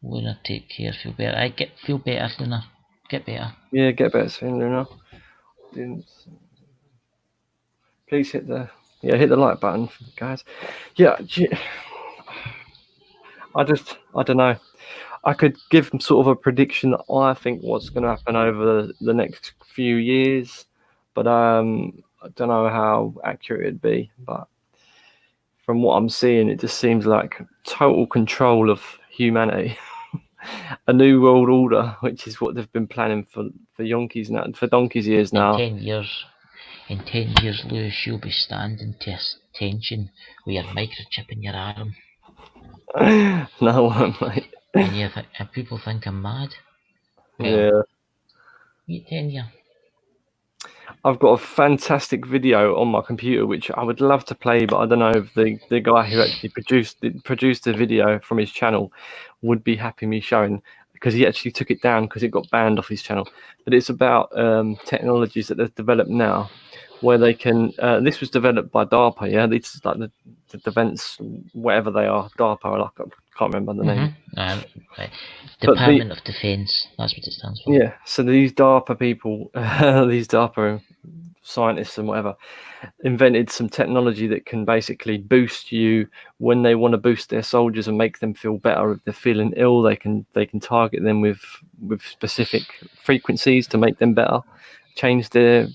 Luna, take care, feel better. Feel better, Luna. Get better. Yeah, get better soon, Luna. Please hit the like button, guys. Yeah, I don't know. I could give sort of a prediction that I think what's going to happen over the next few years, but I don't know how accurate it'd be. But from what I'm seeing, it just seems like total control of humanity. A new world order, which is what they've been planning for donkeys years now. In 10 years, Lewis, you'll be standing to attention with your microchip in your arm. No, mate. And people think I'm mad. Well, yeah. 10 years. I've got a fantastic video on my computer which I would love to play, but I don't know if the guy who actually produced the video from his channel would be happy me showing, because he actually took it down because it got banned off his channel. But it's about technologies that they've developed now, where they can. This was developed by DARPA. Yeah, it's like the defense, whatever they are, DARPA. Like, I can't remember the name. Department of Defense. That's what it stands for. Yeah. So these DARPA people, these DARPA scientists and whatever, invented some technology that can basically boost you when they want to boost their soldiers and make them feel better. If they're feeling ill, they can target them with specific frequencies to make them better, change their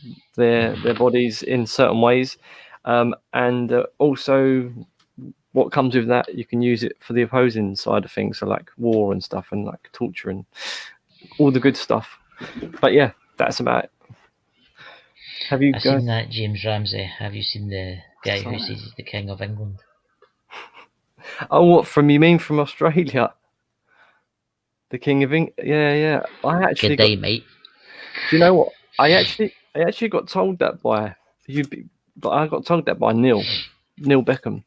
bodies in certain ways, and also what comes with that, you can use it for the opposing side of things, so like war and stuff, and like torture and all the good stuff. But yeah, that's about it. Have you guys seen that James Ramsey? Have you seen the guy who says he's the King of England? Oh, what, you mean from Australia? The King of England? Yeah. I actually Good day, mate. Do you know what? I actually got told that by you, but I got told that by Neil Beckham.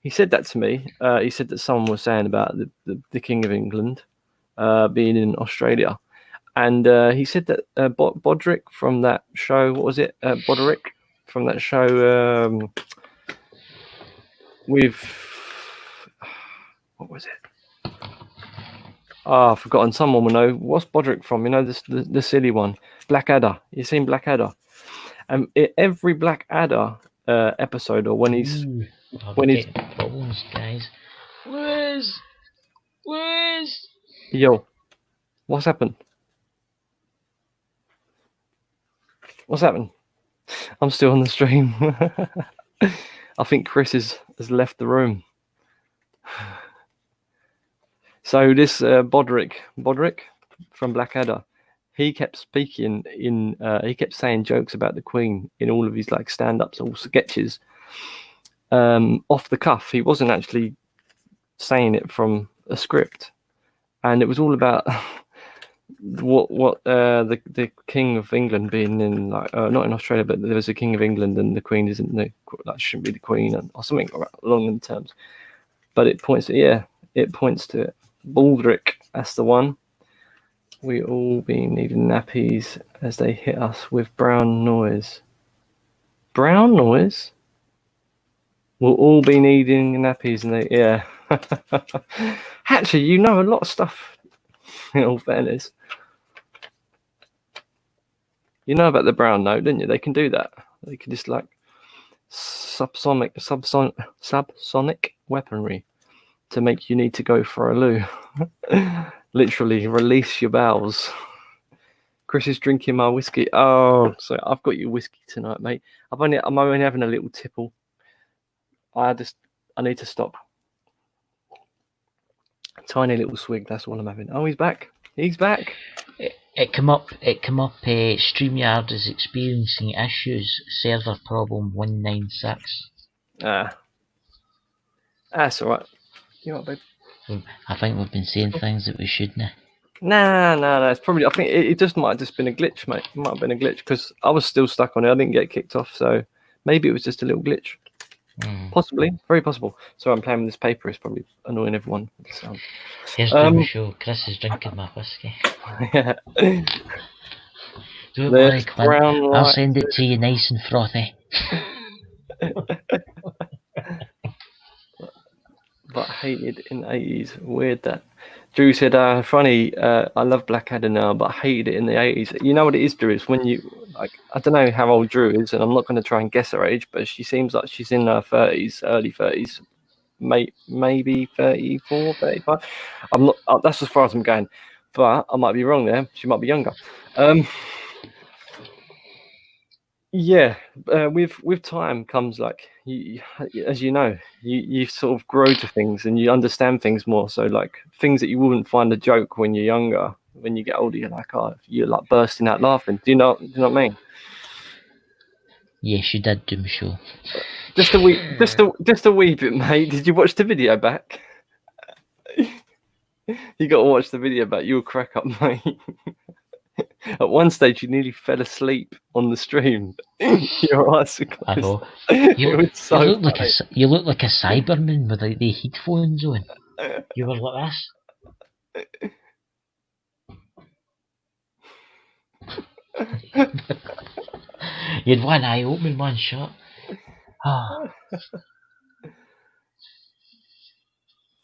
he said that to me. He said that someone was saying about the King of England being in Australia. And he said that Bodrick from that show, what was it? Bodrick from that show with, what was it? I've forgotten. Someone will know. What's Bodrick from? You know, the silly one. Blackadder. You seen Blackadder? Every Blackadder episode, or when he's problems, guys. Liz. Yo, what's happened? What's happened? I'm still on the stream. I think Chris has left the room. So this Bodrick from Blackadder, he kept speaking he kept saying jokes about the Queen in all of his like stand-ups, all sketches, off the cuff. He wasn't actually saying it from a script, and it was all about what the King of England being in like not in Australia, but there was a King of England and the Queen isn't that shouldn't be the Queen, or something along them terms. But it points to it. Baldrick, that's the one. We all be needing nappies as they hit us with brown noise. Brown noise? We'll all be needing nappies, and yeah. Actually, you know a lot of stuff. In all fairness, you know about the brown note, didn't you? They can do that. They can just like subsonic weaponry to make you need to go for a loo. Literally release your bowels. Chris is drinking my whiskey. Oh, so I've got your whiskey tonight, mate. I'm only having a little tipple. I need to stop. Tiny little swig. That's all I'm having. Oh, he's back. He's back. It come up. StreamYard is experiencing issues. Server problem 196. That's all right. You what, babe? I think we've been saying things that we shouldn't. Nah. It's probably. I think it just might have just been a glitch, mate. It might have been a glitch because I was still stuck on it. I didn't get kicked off, so maybe it was just a little glitch. Possibly, very possible. So I'm playing with this paper. It's probably annoying everyone. So, here's the show. Chris is drinking my whiskey. Yeah. Don't worry, Clint. I'll send it to you nice and frothy. But hated in the 80s. Weird that. Drew said, funny, I love Blackadder now, but I hated it in the 80s. You know what it is, Drew? Is when you, like, I don't know how old Drew is, and I'm not going to try and guess her age, but she seems like she's in her 30s, early 30s, maybe 34, 35. I'm not, that's as far as I'm going, but I might be wrong there. She might be younger. Yeah, with time comes like as you know, you sort of grow to things and you understand things more. So like things that you wouldn't find a joke when you're younger, when you get older, you're like, oh, you're like bursting out laughing. Do you know what I mean? Yes, you did do my show. Just a wee bit, mate. Did you watch the video back? You got to watch the video back. You'll crack up, mate. At one stage, you nearly fell asleep on the stream. Your eyes were closed. I know. You look like a Cyberman with like the headphones on. You were like this. You had one eye open, one shut. Oh.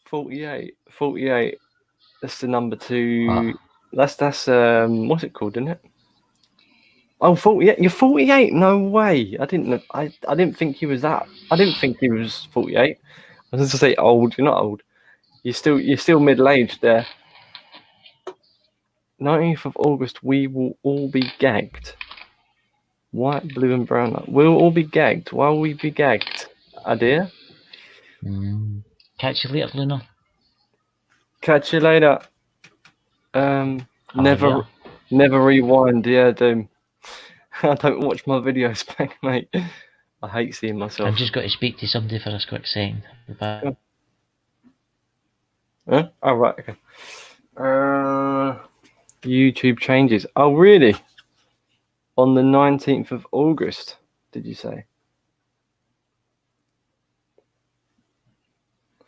48. That's the number two. That's what's it called, isn't it? Oh, 48. You're 48. No way. I didn't think he was that. I didn't think he was 48. I was going to say old. You're not old. You're still middle-aged there. 19th of August, we will all be gagged. White, blue, and brown. We'll all be gagged. Why will we be gagged? Dear? Catch you later, Luna. Catch you later. Never rewind. Yeah, Doom. I don't watch my videos back, mate. I hate seeing myself. I've just got to speak to somebody for a quick second. Huh? Oh, right, okay. YouTube changes. Oh, really? On the 19th of August, did you say?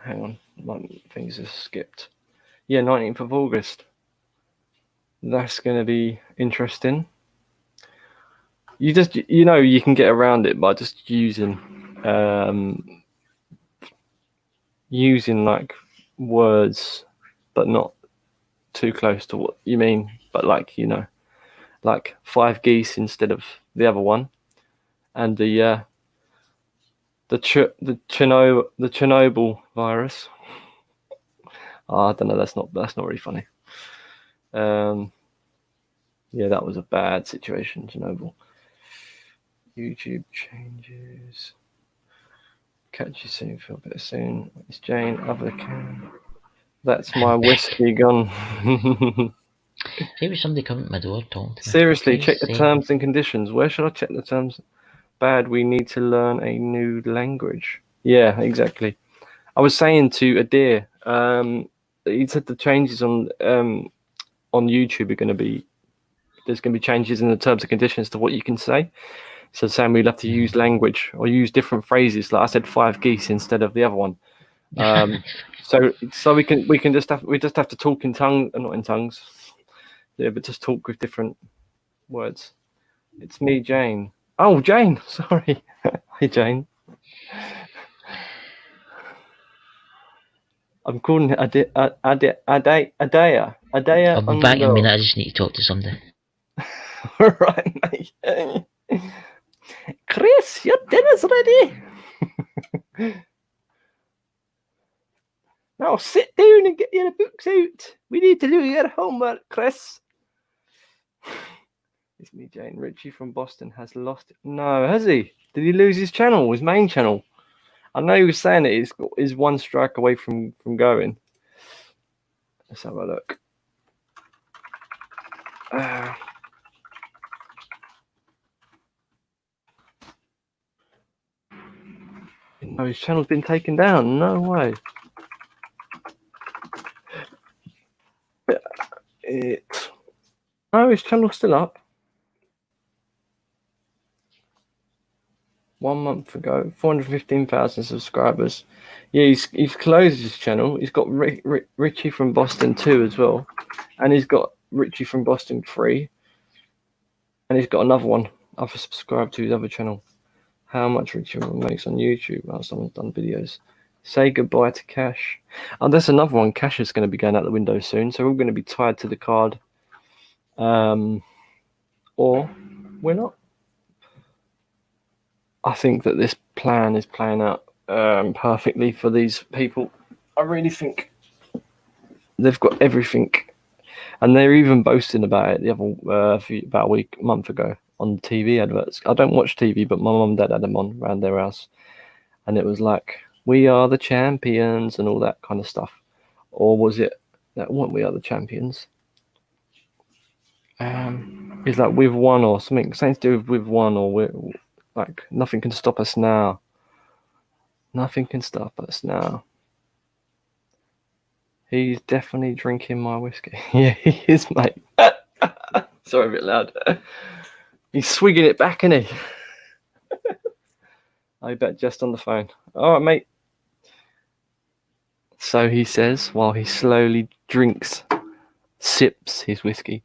hang on, my things just skipped. Yeah, 19th of August. That's going to be interesting. You can get around it by just using like words, but not too close to what you mean. But like like 5 geese instead of the other one, and the Chernobyl virus. Oh, I don't know. That's not really funny. Yeah, that was a bad situation, Chernobyl. YouTube changes. Catch you soon, feel better soon. It's Jane, other can. That's my whiskey gone. Here was somebody coming to my door talking to me. Seriously, Okay, check the terms and conditions. Where should I check the terms? Bad, we need to learn a new language. Yeah, exactly. I was saying to Adair, he said the changes on YouTube are going to be, there's going to be changes in the terms and conditions to what you can say. So Sam, we'll have to use language or use different phrases. Like I said, 5 geese instead of the other one. So we just have to talk in tongue, not in tongues. Yeah, but just talk with different words. It's me, Jane. Oh, Jane. Sorry. Hey, Jane. I'm calling it Adaya. I'll be back in a minute. I just need to talk to somebody. Right, mate. Chris, your dinner's ready. Now sit down and get your books out. We need to do your homework, Chris. It's me, Jane. Richie from Boston has lost it. No, has he? Did he lose his channel, his main channel? I know he was saying it is 1 strike away from going. Let's have a look. Oh, his channel's been taken down. No way. No, his channel's still up. 1 month ago, 415,000 subscribers. Yeah, he's closed his channel. He's got Richie from Boston 2 as well, and he's got Richie from Boston 3, and he's got another one. I've subscribed to his other channel. How much Richie makes on YouTube? Oh, someone's done videos. Say goodbye to Cash. Oh, there's another one. Cash is going to be going out the window soon, so we're going to be tied to the card. Or we're not. I think that this plan is playing out perfectly for these people. I really think they've got everything, and they're even boasting about it the other about a month ago on TV adverts. I don't watch TV, but my mum and dad had them on around their house, and it was like, "We are the champions" and all that kind of stuff. Or was it that one? We are the champions. It's like we've won or something to do with we've won, or we're like nothing can stop us now. Nothing can stop us now. He's definitely drinking my whiskey. Yeah, he is, mate. Sorry, a bit loud. He's swigging it back, isn't he? I bet just on the phone. All right, mate. So he says while he slowly sips his whiskey.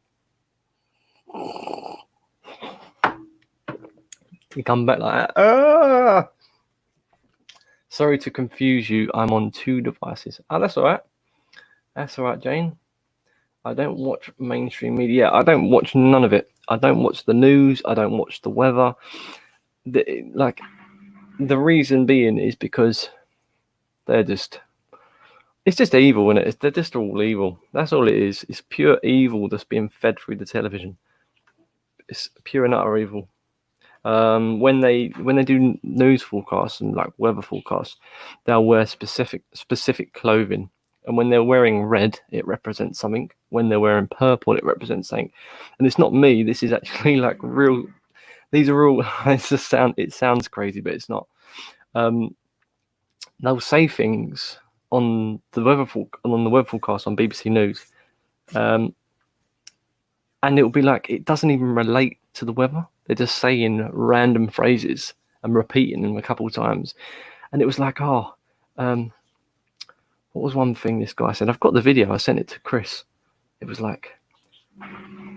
He come back like that. Sorry to confuse you. I'm on 2 devices. Oh, that's all right. That's all right, Jane. I don't watch mainstream media. I don't watch none of it. I don't watch the news. I don't watch the weather. The reason being is because it's just evil, isn't it? They're just all evil. That's all it is. It's pure evil that's being fed through the television. It's pure and utter evil. When they do news forecasts and like weather forecasts, they'll wear specific clothing. And when they're wearing red, it represents something. When they're wearing purple, it represents something. And it's not me. This is actually like real. These are all. It sounds crazy, but it's not. They'll say things on the weather forecast on BBC News, and it'll be like it doesn't even relate to the weather. They're just saying random phrases and repeating them a couple of times, and it was like, what was one thing this guy said? I've got the video. I sent it to Chris. It was like,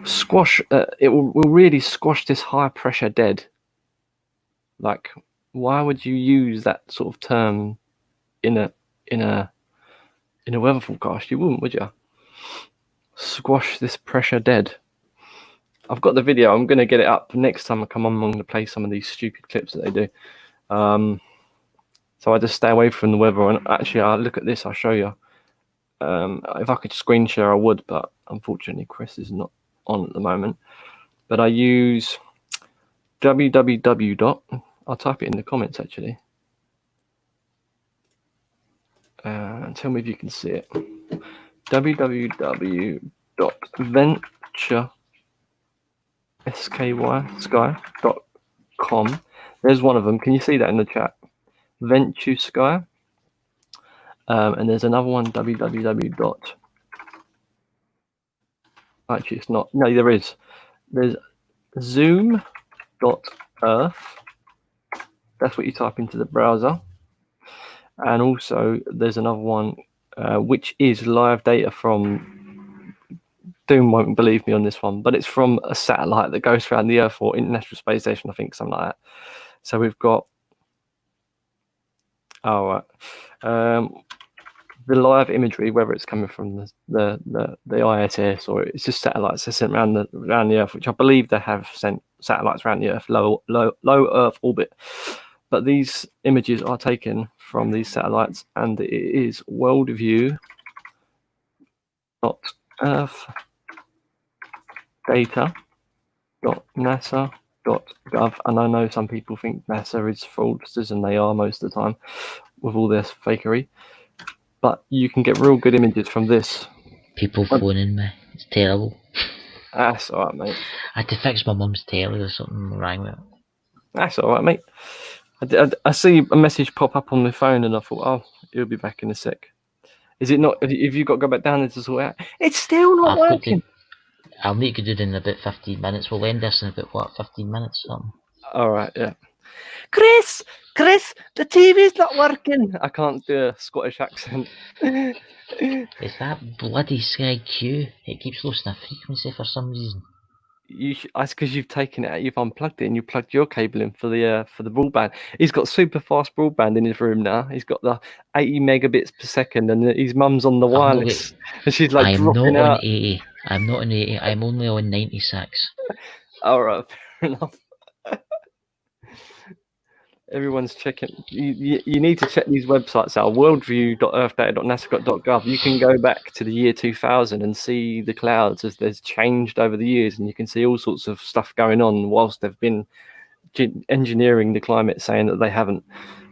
squash. It will really squash this high pressure dead. Like, why would you use that sort of term in a weather forecast? You wouldn't, would you? Squash this pressure dead. I've got the video. I'm going to get it up next time I come on. I'm going to play some of these stupid clips that they do. So I just stay away from the weather. And actually, I'll look at this. I'll show you. If I could screen share, I would, but unfortunately, Chris is not on at the moment. But I use www. I'll type it in the comments actually. And tell me if you can see it. www.venture.sky.com. There's one of them. Can you see that in the chat? Venture Sky. And there's another one, www. Actually, it's not. No, there is. There's zoom.earth. That's what you type into the browser. And also, there's another one, which is live data from. Doom won't believe me on this one, but it's from a satellite that goes around the Earth, or International Space Station, I think, something like that. So we've got. The live imagery, whether it's coming from the ISS or it's just satellites that are sent around the Earth, which I believe they have sent satellites around the Earth, low Earth orbit. But these images are taken from these satellites, and it is worldview.earthdata.nasa.gov. And I know some people think NASA is fraudsters, and they are most of the time with all this fakery. But you can get real good images from this. People phoning me. It's terrible. That's all right, mate. I had to fix my mum's telly or something wrong with it. That's all right, mate. I see a message pop up on my phone, and I thought, oh, he'll be back in a sec. Is it not? Have you got to go back down there to sort it out? It's still not working. I'll make you do it in about 15 minutes. We'll end this in about, 15 minutes or something? All right, yeah. Chris, the TV's not working. I can't do a Scottish accent. It's that bloody Sky Q. It keeps losing a frequency for some reason. That's because you've taken it out, you've unplugged it, and you plugged your cable in for the broadband. He's got super fast broadband in his room now. He's got the 80 megabits per second, and his mum's on the wireless, and she's like dropping out. I'm not on 80. I'm only on 96. All right, fair enough. Everyone's checking. You need to check these websites out. Worldview.earthdata.nasa.gov. You can go back to the year 2000 and see the clouds as they've changed over the years, and you can see all sorts of stuff going on whilst they've been engineering the climate, saying that they haven't.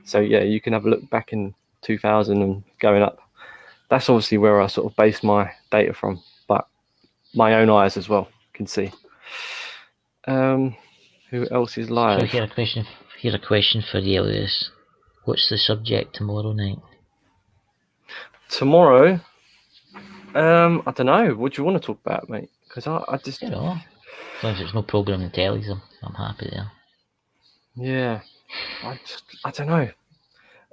So yeah, you can have a look back in 2000 and going up. That's obviously where I sort of base my data from, but my own eyes as well can see. Who else is live? So here's a question for you, Elias. What's the subject tomorrow night? Tomorrow, I don't know. What do you want to talk about, mate? Because I just, you know, as long as it's no program in tellies, I'm happy there. Yeah, I don't know.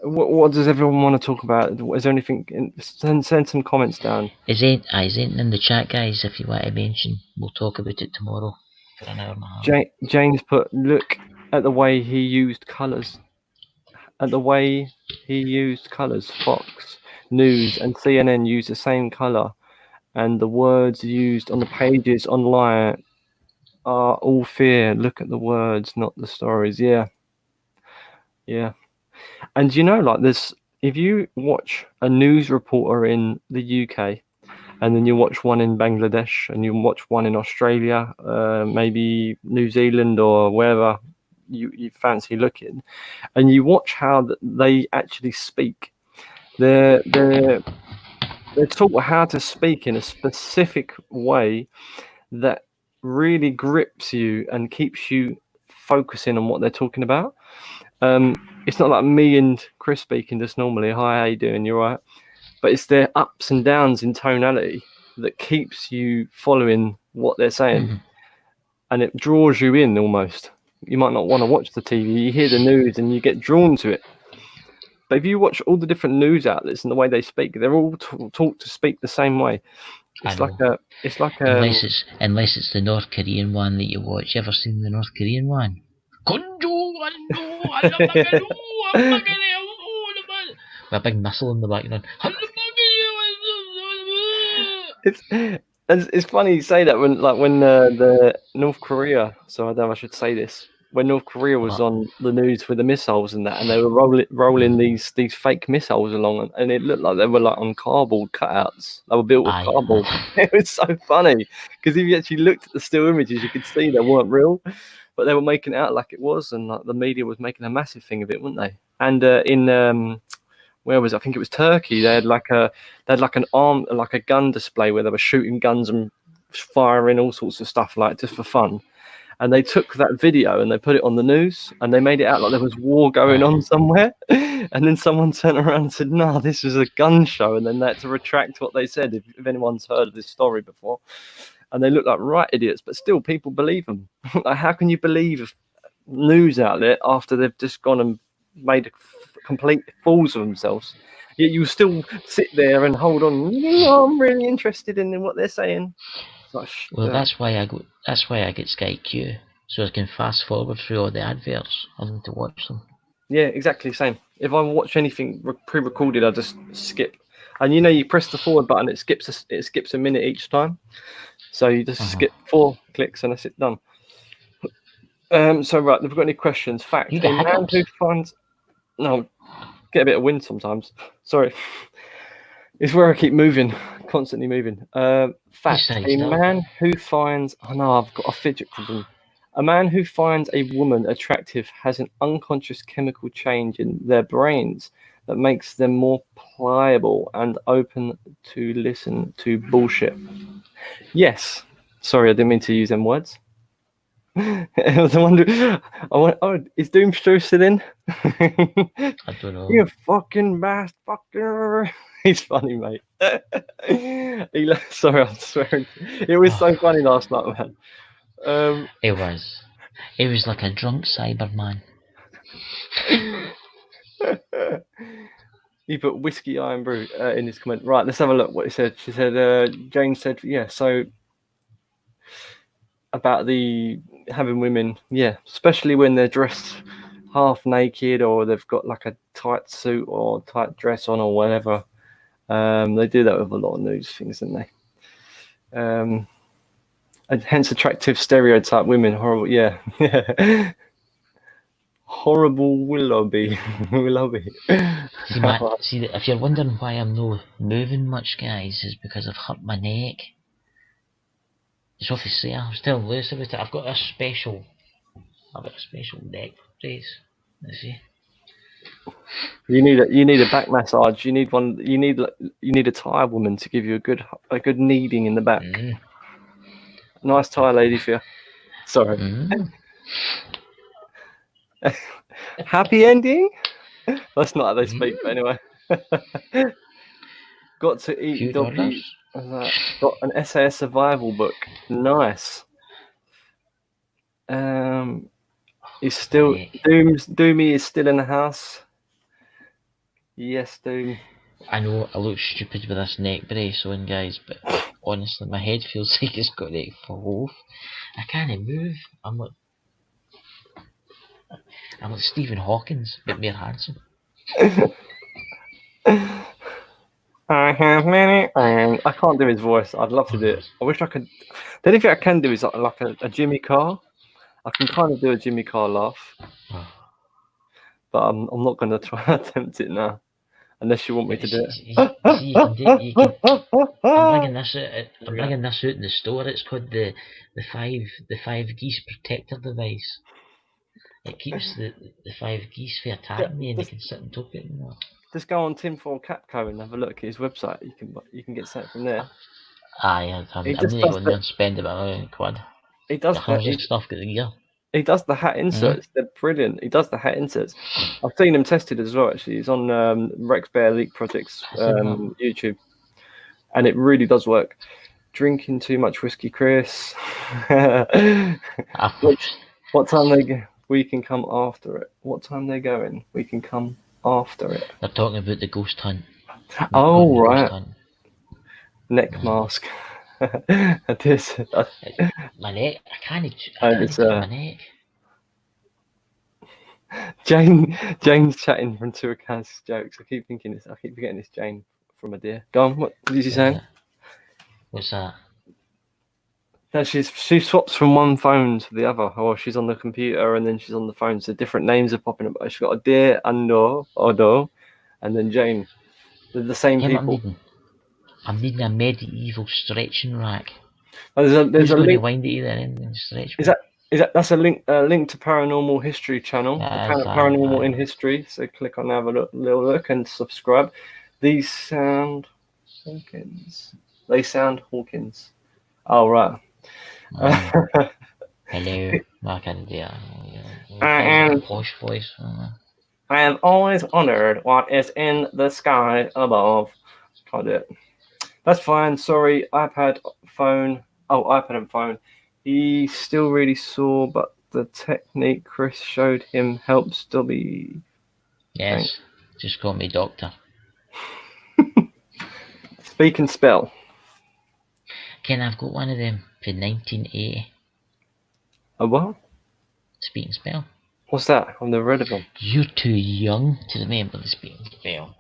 What does everyone want to talk about? Is there anything? Send some comments down. Is anything in the chat, guys? If you want to mention, we'll talk about it tomorrow for an hour and a half. James put, look at the way he used colours. Fox News and CNN use the same colour, and the words used on the pages online are all fear. Look at the words, not the stories. Yeah. And you know, like this, if you watch a news reporter in the UK, and then you watch one in Bangladesh, and you watch one in Australia, maybe New Zealand or wherever you fancy looking, and you watch how they actually speak, they're taught how to speak in a specific way that really grips you and keeps you focusing on what they're talking about. It's not like me and Chris speaking just normally. Hi, how you doing? You're right. But it's their ups and downs in tonality that keeps you following what they're saying, and it draws you in almost. You might not want to watch the TV. You hear the news and you get drawn to it. But if you watch all the different news outlets and the way they speak, they're all taught to speak the same way. It's like unless it's the North Korean one that you watch. You ever seen the North Korean one? With a big missile in the background. It's funny you say that when the North Korea. So I don't know if I should say this. When North Korea was on the news with the missiles and that, and they were rolling these fake missiles along, and it looked like they were like on cardboard cutouts. They were built with cardboard. It was so funny because if you actually looked at the still images, you could see they weren't real, but they were making it out like it was, and like the media was making a massive thing of it, weren't they? And in where was it? I think it was Turkey. They had like a gun display where they were shooting guns and firing all sorts of stuff like just for fun. And they took that video and they put it on the news and they made it out like there was war going on somewhere. And then someone turned around and said, "No, this is a gun show." And then they had to retract what they said, if anyone's heard of this story before. And they look like right idiots, but still people believe them. Like, how can you believe a news outlet after they've just gone and made complete fools of themselves? Yet you still sit there and hold on. I'm really interested in what they're saying. Well, that's why I get Sky Q, so I can fast forward through all the adverts. I need to watch them. Yeah, exactly the same. If I watch anything pre-recorded, I just skip. And you press the forward button, it skips a minute each time. So you just skip 4 clicks and that's it, done. So right, have we got any questions? Fact: a man who finds get a bit of wind sometimes. Sorry. It's where I keep moving, constantly moving. Fact: a man who finds... Oh no, I've got a fidget problem. A man who finds a woman attractive has an unconscious chemical change in their brains that makes them more pliable and open to listen to bullshit. Yes. Sorry, I didn't mean to use them words. I was wondering... is Doomstro still in? I don't know. You fucking bastard fucker. He's funny, mate. Sorry, I'm swearing. It was so funny last night, man. It was like a drunk Cyberman. He put whiskey iron brew in his comment. Right, let's have a look what he said. She said, Jane said, yeah, so about the having women, yeah, especially when they're dressed half naked or they've got like a tight suit or tight dress on or whatever. They do that with a lot of news things, don't they? And hence attractive stereotype women, horrible, yeah. Horrible Willoughby. See, if you're wondering why I'm not moving much, guys, is because I've hurt my neck. It's obviously I'm still loose about it. I've got a special neck brace. Let's see. You need a back massage. You need one. You need a Thai woman to give you a good kneading in the back. Nice Thai lady for you. Sorry. Happy ending. That's not how they speak, but anyway. Got to eat doggy. Got an SAS survival book. Nice. He's still Doomy is still in the house. Yes, Doom. I know I look stupid with this neck brace on, guys, but honestly, my head feels like it's got to fall off. I can't move. I'm like Stephen Hawkins, but more handsome. I have many. I can't do his voice. I'd love to do it. I wish I could. The only thing I can do is like a Jimmy Carr. I can kind of do a Jimmy Carr laugh, but I'm not going to try and attempt it now, unless you want me to do it. I'm bringing this out in the store. It's called the five geese protector device. It keeps the 5 geese from attacking me, and they can sit and talk at me. Just go on Tinfoil Capco and have a look at his website. You can get something from there. I need to go in there and spend about a quid. He does stuff at the gear. He does the hat inserts. They're brilliant. He does the hat inserts. I've seen him tested as well. Actually, he's on Rex Bear Leak Projects YouTube, and it really does work. Drinking too much whiskey, Chris. What time we can come after it? What time they're going? We can come after it. They're talking about the ghost hunt. Oh, The right. Ghost hunt. Neck mask. This. My neck. I can't feel my neck. Jane's chatting from two accounts jokes. I keep forgetting it's Jane from a deer. Go on. What did you say? What's that? No, she swaps from one phone to the other. Or she's on the computer and then she's on the phone. So different names are popping up. She's got a deer, Odo, and then Jane. They're the same people. I'm needing a medieval stretching rack. There's a Who's going link. to wind it either end and stretch? That's a link to Paranormal History channel, Paranormal in History. So click on, have a little look and subscribe. These sound Hawkins. They sound Hawkins. Oh, right. Hello, I can't do that. Posh voice. I have always wondered what is in the sky above. Can't do it. That's fine. Sorry, iPad and phone. He's still really sore, but the technique Chris showed him helps Dobby. Yes, thanks. Just call me doctor. Speak and spell. Ken, I've got one of them for 1980. A what? Speak and spell. What's that? I've never read of them. You're too young to remember the speak and spell.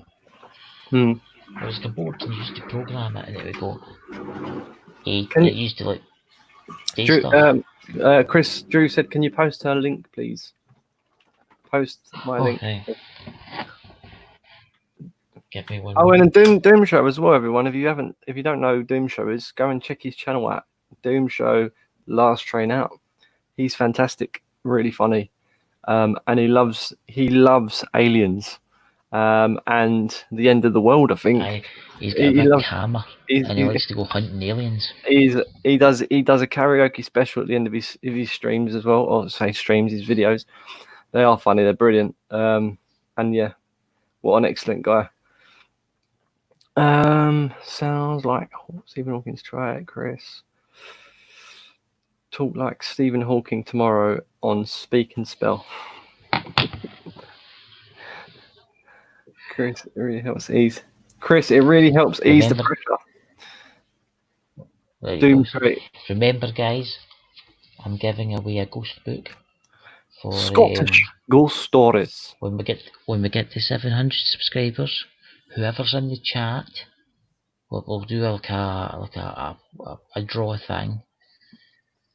I was bored and used to program it, and it would go. It used to like. Drew, Drew said, "Can you post her link, please? Post my link." Give me one. Oh, and Doom Show as well, everyone. If you don't know who Doom Show is, go and check his channel out. Doom Show, Last Train Out. He's fantastic, really funny, and he loves aliens, and the end of the world. I think he's got a big hammer, and he likes to go hunting aliens. He does a karaoke special at the end of his streams as well, or say streams, his videos. They are funny. They're brilliant. And yeah, what an excellent guy. Sounds like Stephen Hawking's. Try it, Chris. Talk like Stephen Hawking tomorrow on Speak and Spell. Chris, it really helps ease. The pressure. Remember, guys, I'm giving away a ghost book for Scottish ghost stories. When we get to 700 subscribers, whoever's in the chat, we'll do like a draw thing,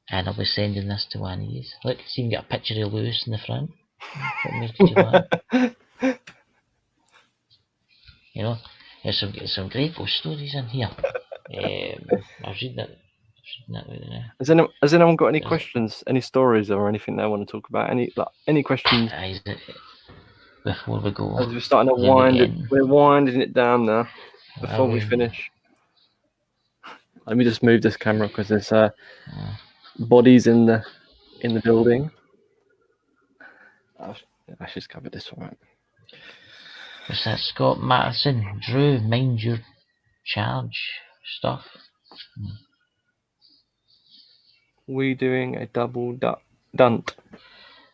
and I'll be sending this to one of you. Look, see, you can get a picture of Lewis in the front. You know, there's some great ghost stories in here. I'll read that. Has anyone got any questions, any stories, or anything they want to talk about? Any questions? Before we go, as we're starting to we're winding it down now. Before we finish, let me just move this camera because there's bodies in the building. I should cover this one. What's that, Scott Matterson? Drew, mind your charge stuff. We doing a double dunt.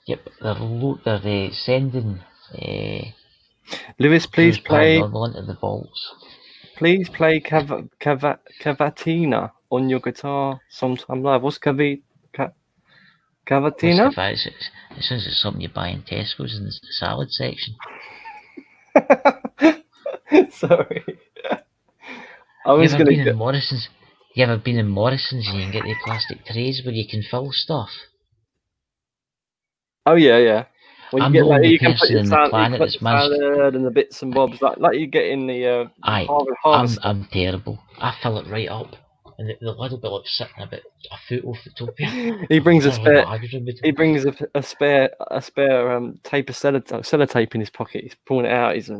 Yep, they're sending. Lewis, please play. Into the vaults. Please play Cavatina on your guitar sometime live. What's Cavatina? It sounds like something you buy in Tesco's in the salad section. Sorry. You ever been in Morrison's and you can get the plastic trays where you can fill stuff? Oh yeah. Well, I'm you the only can person in the planet that's managed salad and the bits and bobs like you get in the harvest. I'm terrible. I fill it right up, and the little bit like sitting about a foot off the top here. He brings a spare. He brings a spare tape of sellotape in his pocket. He's pulling it out. He's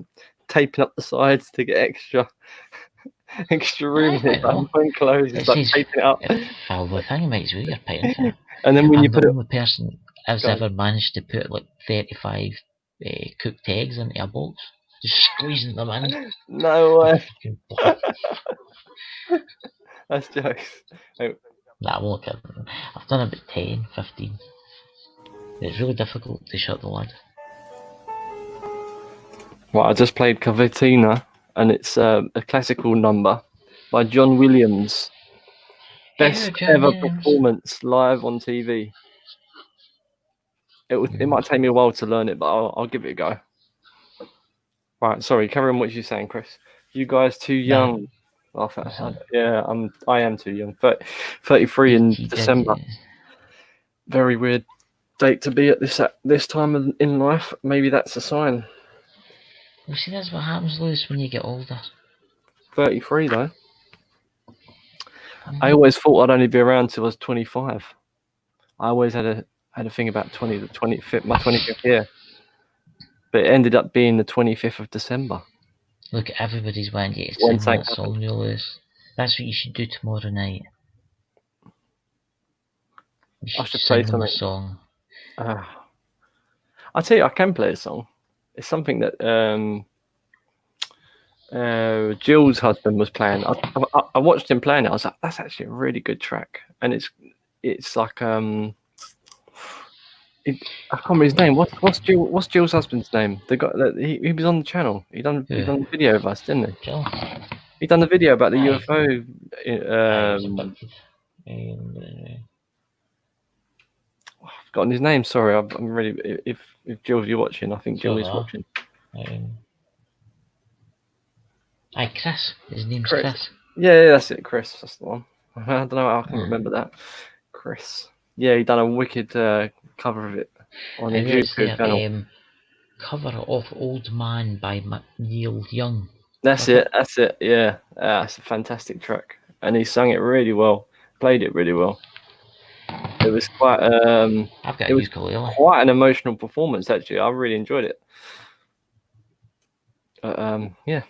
taping up the sides to get extra room in it. Putting clothes. He's like taping it up. Well, the thing about it is you're paying for it. And then when you put the only person has ever managed to put like 35 cooked eggs into a box, just squeezing them in. No way. That's jokes. Nah, I won't get them. I've done about 10, 15. It's really difficult to shut the lid. Right, I just played Cavatina, and it's a classical number by John Williams. Best John ever Williams. performance live on TV. It might take me a while to learn it, but I'll give it a go. Right, sorry, carry on what you're saying, Chris. You guys too young. Yeah, I am too young. 33 in December. Very weird date to be at this time in life. Maybe that's a sign. Well, see, that's what happens, Lewis, when you get older. 33 though. I always thought I'd only be around till I was 25. I always had a thing about my 25th year, but it ended up being the 25th of December. Look, everybody's wanting you to sing that song, Lewis. That's what you should do tomorrow night. I should play something. Song. I'll tell you, I can play a song. It's something that Jill's husband was playing. I watched him playing it. I was like, that's actually a really good track, and it's like I can't remember his name. What's Jill's husband's name? The guy that he was on the channel. He done the video of us, didn't he? Jill. He done the video about the UFO. I've forgotten his name. Sorry, I'm really. If Jill, you're watching, I think Jill is watching. Chris. His name's Chris. Yeah, that's it, Chris. That's the one. I don't know how I can remember that. Chris. Yeah, he done a wicked cover of it on his YouTube channel. Cover of Old Man by Neil Young. That's it. Yeah, it's a fantastic track, and he sung it really well. Played it really well. It was quite. Quite an emotional performance, actually. I really enjoyed it. Yeah,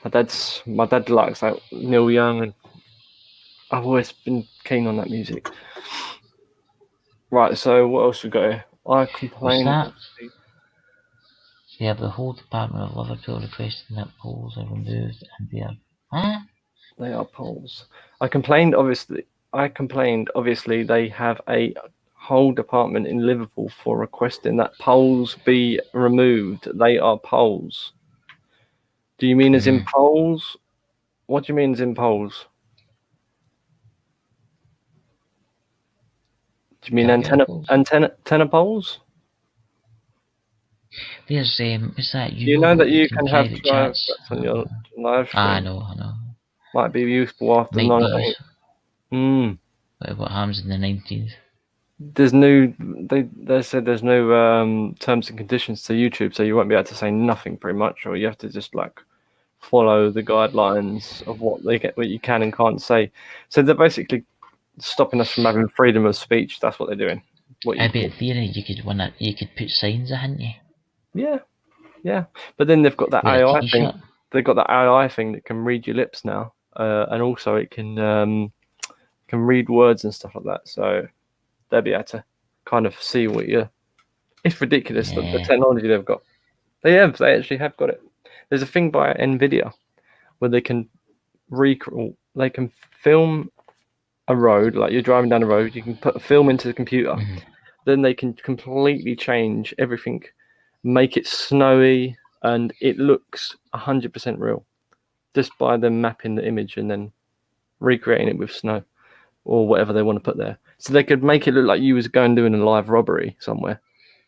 my dad likes like Neil Young, and I've always been keen on that music. Right, so what else we got here? I complain. Yeah, the whole Department of Liverpool requesting that polls are removed and they are polls. I complained. Obviously, they have a whole department in Liverpool for requesting that polls be removed. They are polls. Do you mean as in polls? What do you mean as in polls? Do you mean antenna poles? There's is that you know that you can have chats on your live stream? I know. Might be useful after 9/8. What happens in the 19th? There's they said there's no terms and conditions to YouTube, so you won't be able to say nothing pretty much, or you have to just like follow the guidelines of what you can and can't say. So they're basically stopping us from having freedom of speech. That's what they're doing. I bet theory you could put signs, hadn't you? Yeah. But then they've got that AI thing. They've got that AI thing that can read your lips now, and also it can read words and stuff like that. So they'll be able to kind of see what you're. It's ridiculous the technology they've got. They actually have got it. There's a thing by NVIDIA where they can film a road, like you're driving down a road, you can put a film into the computer, then they can completely change everything, make it snowy, and it looks 100% real, just by them mapping the image and then recreating it with snow or whatever they want to put there. So they could make it look like you was going doing a live robbery somewhere,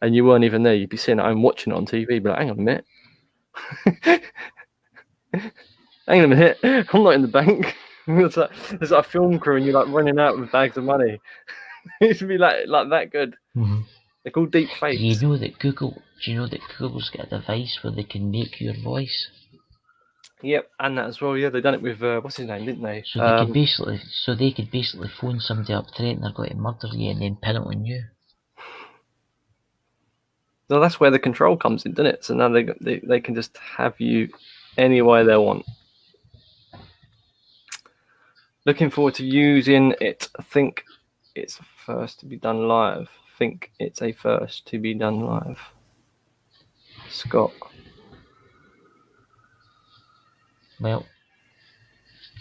and you weren't even there. You'd be sitting at home watching it on TV, but like, hang on a minute. Hang on a minute, I'm not in the bank. There's like a film crew and you're like running out with bags of money. It should be like that good. They're called deep fakes. Do you know that Google's got a device where they can make your voice? Yep, and that as well. Yeah, they done it with what's his name, didn't they? So they could basically phone somebody up, threaten they're going to murder you, and then pin it on you. Well, that's where the control comes in, doesn't it? So now they can just have you any way they want. Looking forward to using it. I think it's a first to be done live. Scott. Well, do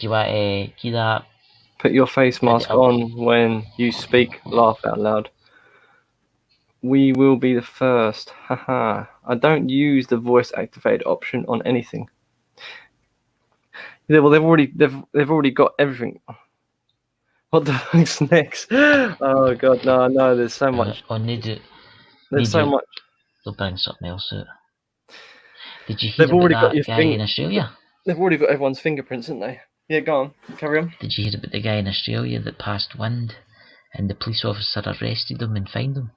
you want to key that? Put your face mask on when you speak. Laugh out loud. We will be the first. Haha. I don't use the voice activated option on anything. Yeah, well, they've already got everything. What the fuck's next? Oh god, no. There's so much. There's so much. They'll bring something else out. Did you They've hear about already got that your guy in Australia? They've already got everyone's fingerprints, haven't they? Yeah, go on. Carry on. Did you hear about the guy in Australia that passed wind and the police officer arrested him and fined him?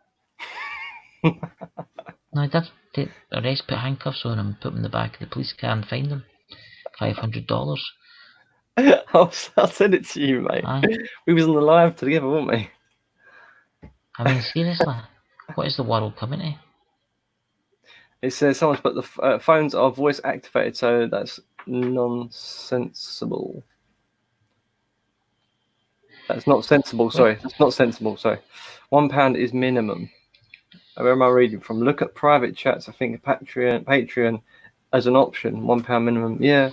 No, they put handcuffs on him, put him in the back of the police car and fined him $500. I'll send it to you, mate. We was on the live together, weren't we? I mean, seriously, what is the world coming to? It says someone's put the phones are voice activated, so that's nonsensible. That's not sensible. Sorry, that's not sensible. Sorry, £1 is minimum. Where am I reading from? Look at private chats. I think Patreon as an option. £1 minimum. Yeah.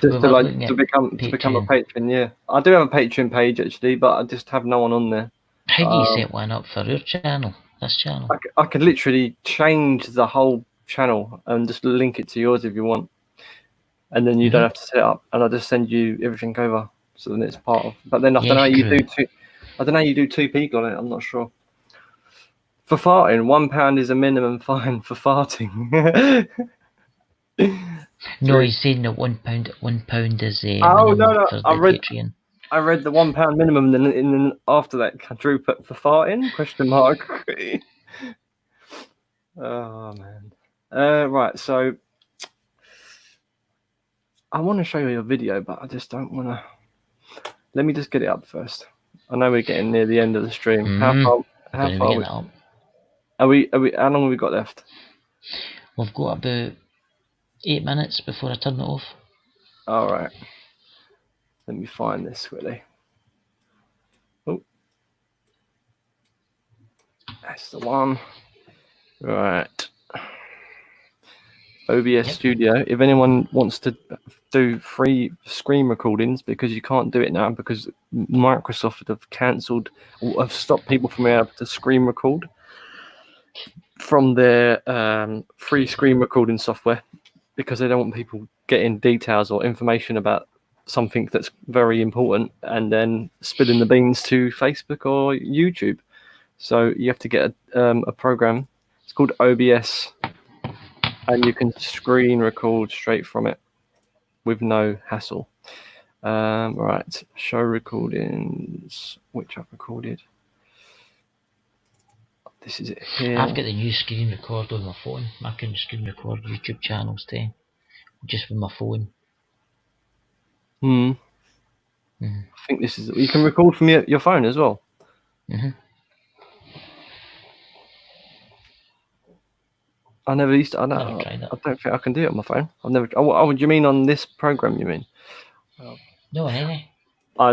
Just to become a patron. Yeah, I do have a Patreon page actually, but I just have no one on there. How do you set one up for our channel? This channel? I could literally change the whole channel and just link it to yours if you want, and then you don't have to set it up, and I'll just send you everything over, so then it's part of. But then I don't know how you do two. I don't know how you do 2 people on it. I'm not sure. For farting, £1 is a minimum fine for farting. No, he's saying that £1 is a minimum for the Patreon. I read the £1 minimum, then after that, Drew put for farting ? Oh man. Right, so I want to show you a video, but I just don't want to. Let me just get it up first. I know we're getting near the end of the stream. How far are we? How long have we got left? We've got about 8 minutes before I turn it off. All right. Let me find this quickly. Oh, that's the one. Right. OBS Studio. If anyone wants to do free screen recordings, because you can't do it now because Microsoft have cancelled or have stopped people from being able to screen record from their free screen recording software, because they don't want people getting details or information about something that's very important and then spilling the beans to Facebook or YouTube. So you have to get a program. It's called OBS, and you can screen record straight from it with no hassle. Right, show recordings, which I've recorded. This is it here. I've got the new screen recorder on my phone. I can screen record YouTube channels too, just with my phone. I think this is. You can record from your phone as well. I never used to. I don't think I can do it on my phone. I've never. Oh, do you mean on this program? You mean? No, any.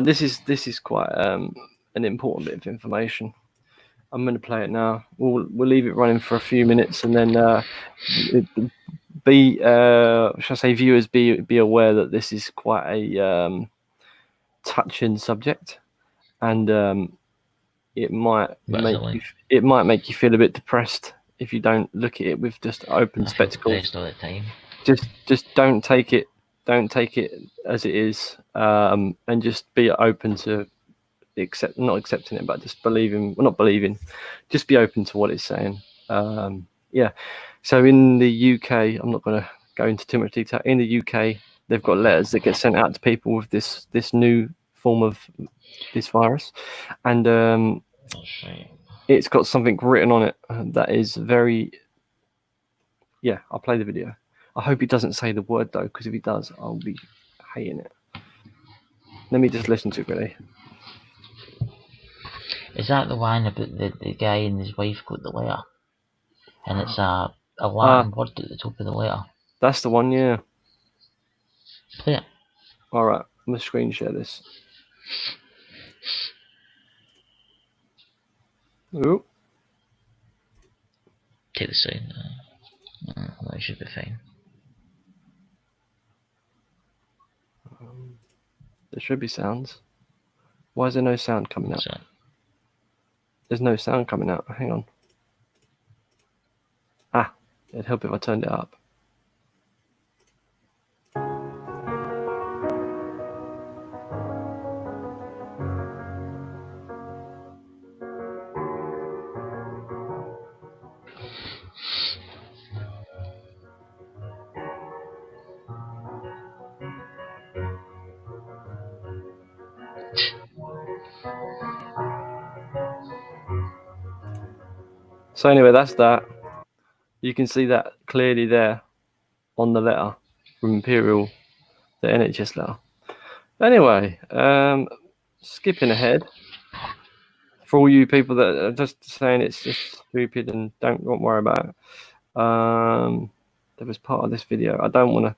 This is quite an important bit of information. I'm going to play it now. We'll leave it running for a few minutes, and then shall I say, viewers be aware that this is quite a touching subject, and it might make you feel a bit depressed if you don't look at it with just open spectacles. All the time. Just don't take it as it is, and just be open to not accepting it, but just just be open to what it's saying. So in the UK, I'm not going to go into too much detail. In the UK, they've got letters that get sent out to people with this new form of this virus, and it's got something written on it that is very. Yeah, I'll play the video. I hope he doesn't say the word though, because if he does, I'll be hating it. Let me just listen to it really. Is that the one about the guy and his wife got the letter? And it's a Latin word at the top of the letter. That's the one, yeah. Play it. Alright, I'm going to screen share this. Ooh. Take the sound. That should be fine. There should be sounds. Why is there no sound coming out? there's no sound coming out. Hang on. Ah, it'd help if I turned it up. So anyway, that's that. You can see that clearly there on the letter from Imperial, the NHS letter. Anyway, skipping ahead. For all you people that are just saying it's just stupid and don't worry about it. There was part of this video. I don't want to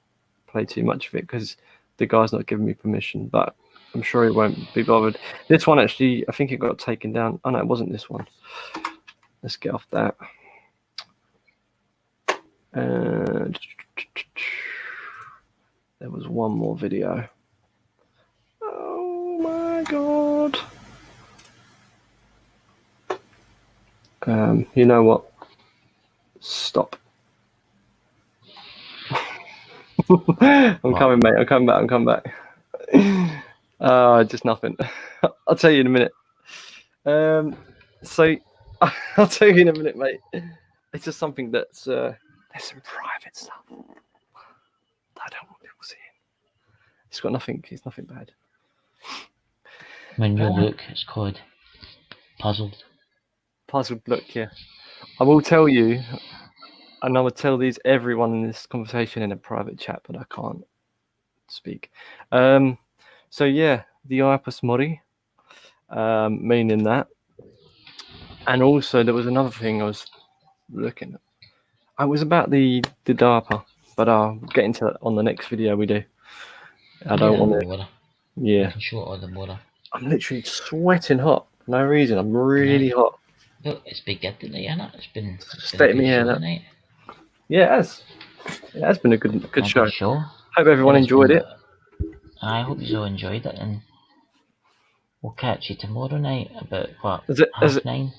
play too much of it because the guy's not giving me permission, but I'm sure he won't be bothered. This one actually, I think it got taken down. Oh no, it wasn't this one. Let's get off that. There was one more video. Oh my god. You know what? Stop. I'm coming, mate. I'm coming back. Just nothing. I'll tell you in a minute. So I'll tell you in a minute, mate. It's just something that's there's some private stuff that I don't want people seeing. It's got nothing. It's nothing bad. When you look, it's called puzzled. Puzzled look, yeah. I will tell you, and I would tell everyone in this conversation in a private chat, but I can't speak. So yeah, the Iapus Mori, meaning that. And also there was another thing I was looking at. It was about the DARPA, but I'll get into that on the next video we do. I don't want to. Yeah. I can show it all the more. I'm literally sweating hot for no reason. I'm really hot. Look, it's been good today, isn't it? It's been state of me here tonight. Yeah, it has. It has been a good show. Hope everyone enjoyed it. I hope you all enjoyed it, and we'll catch you tomorrow night about what? 9:30.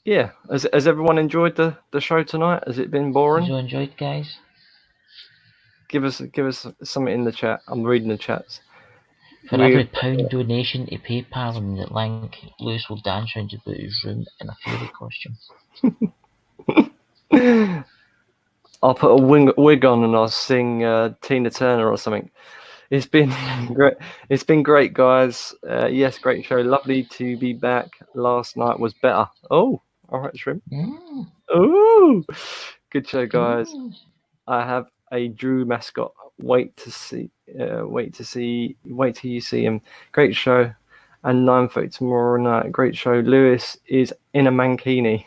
Yeah. Has everyone enjoyed the show tonight? Has it been boring? Has you enjoyed, guys? Give us something in the chat. I'm reading the chats. For every £1 donation to PayPal and the link, Lewis will dance around about his room in a fairy costume. I'll put a wig on and I'll sing Tina Turner or something. It's been great. It's been great, guys. Yes, great show. Lovely to be back. Last night was better. Oh, all right, Shrimp. Oh, good show, guys. I have a Drew mascot. Wait till you see him. Great show. And 9:30 tomorrow night. Great show. Lewis is in a mankini.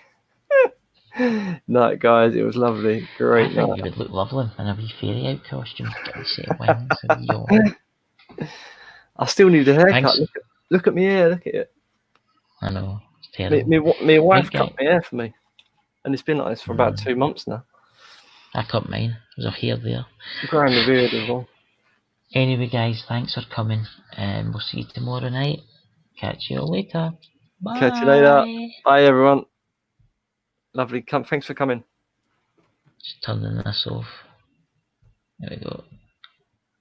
Night, guys. It was lovely. Great night. I think you would look lovely in a wee fairy out costume. Get a set of wings. I still need a haircut. Look at me hair. Look at it. I know. It's terrible. My wife cut my hair for me, and it's been like this for about 2 months now. I cut mine. There's a hair there. Growing the beard as well. Anyway, guys, thanks for coming, and we'll see you tomorrow night. Catch you later. Bye. Catch you later. Bye, everyone. Lovely. Thanks for coming. Just turning this off. There we go.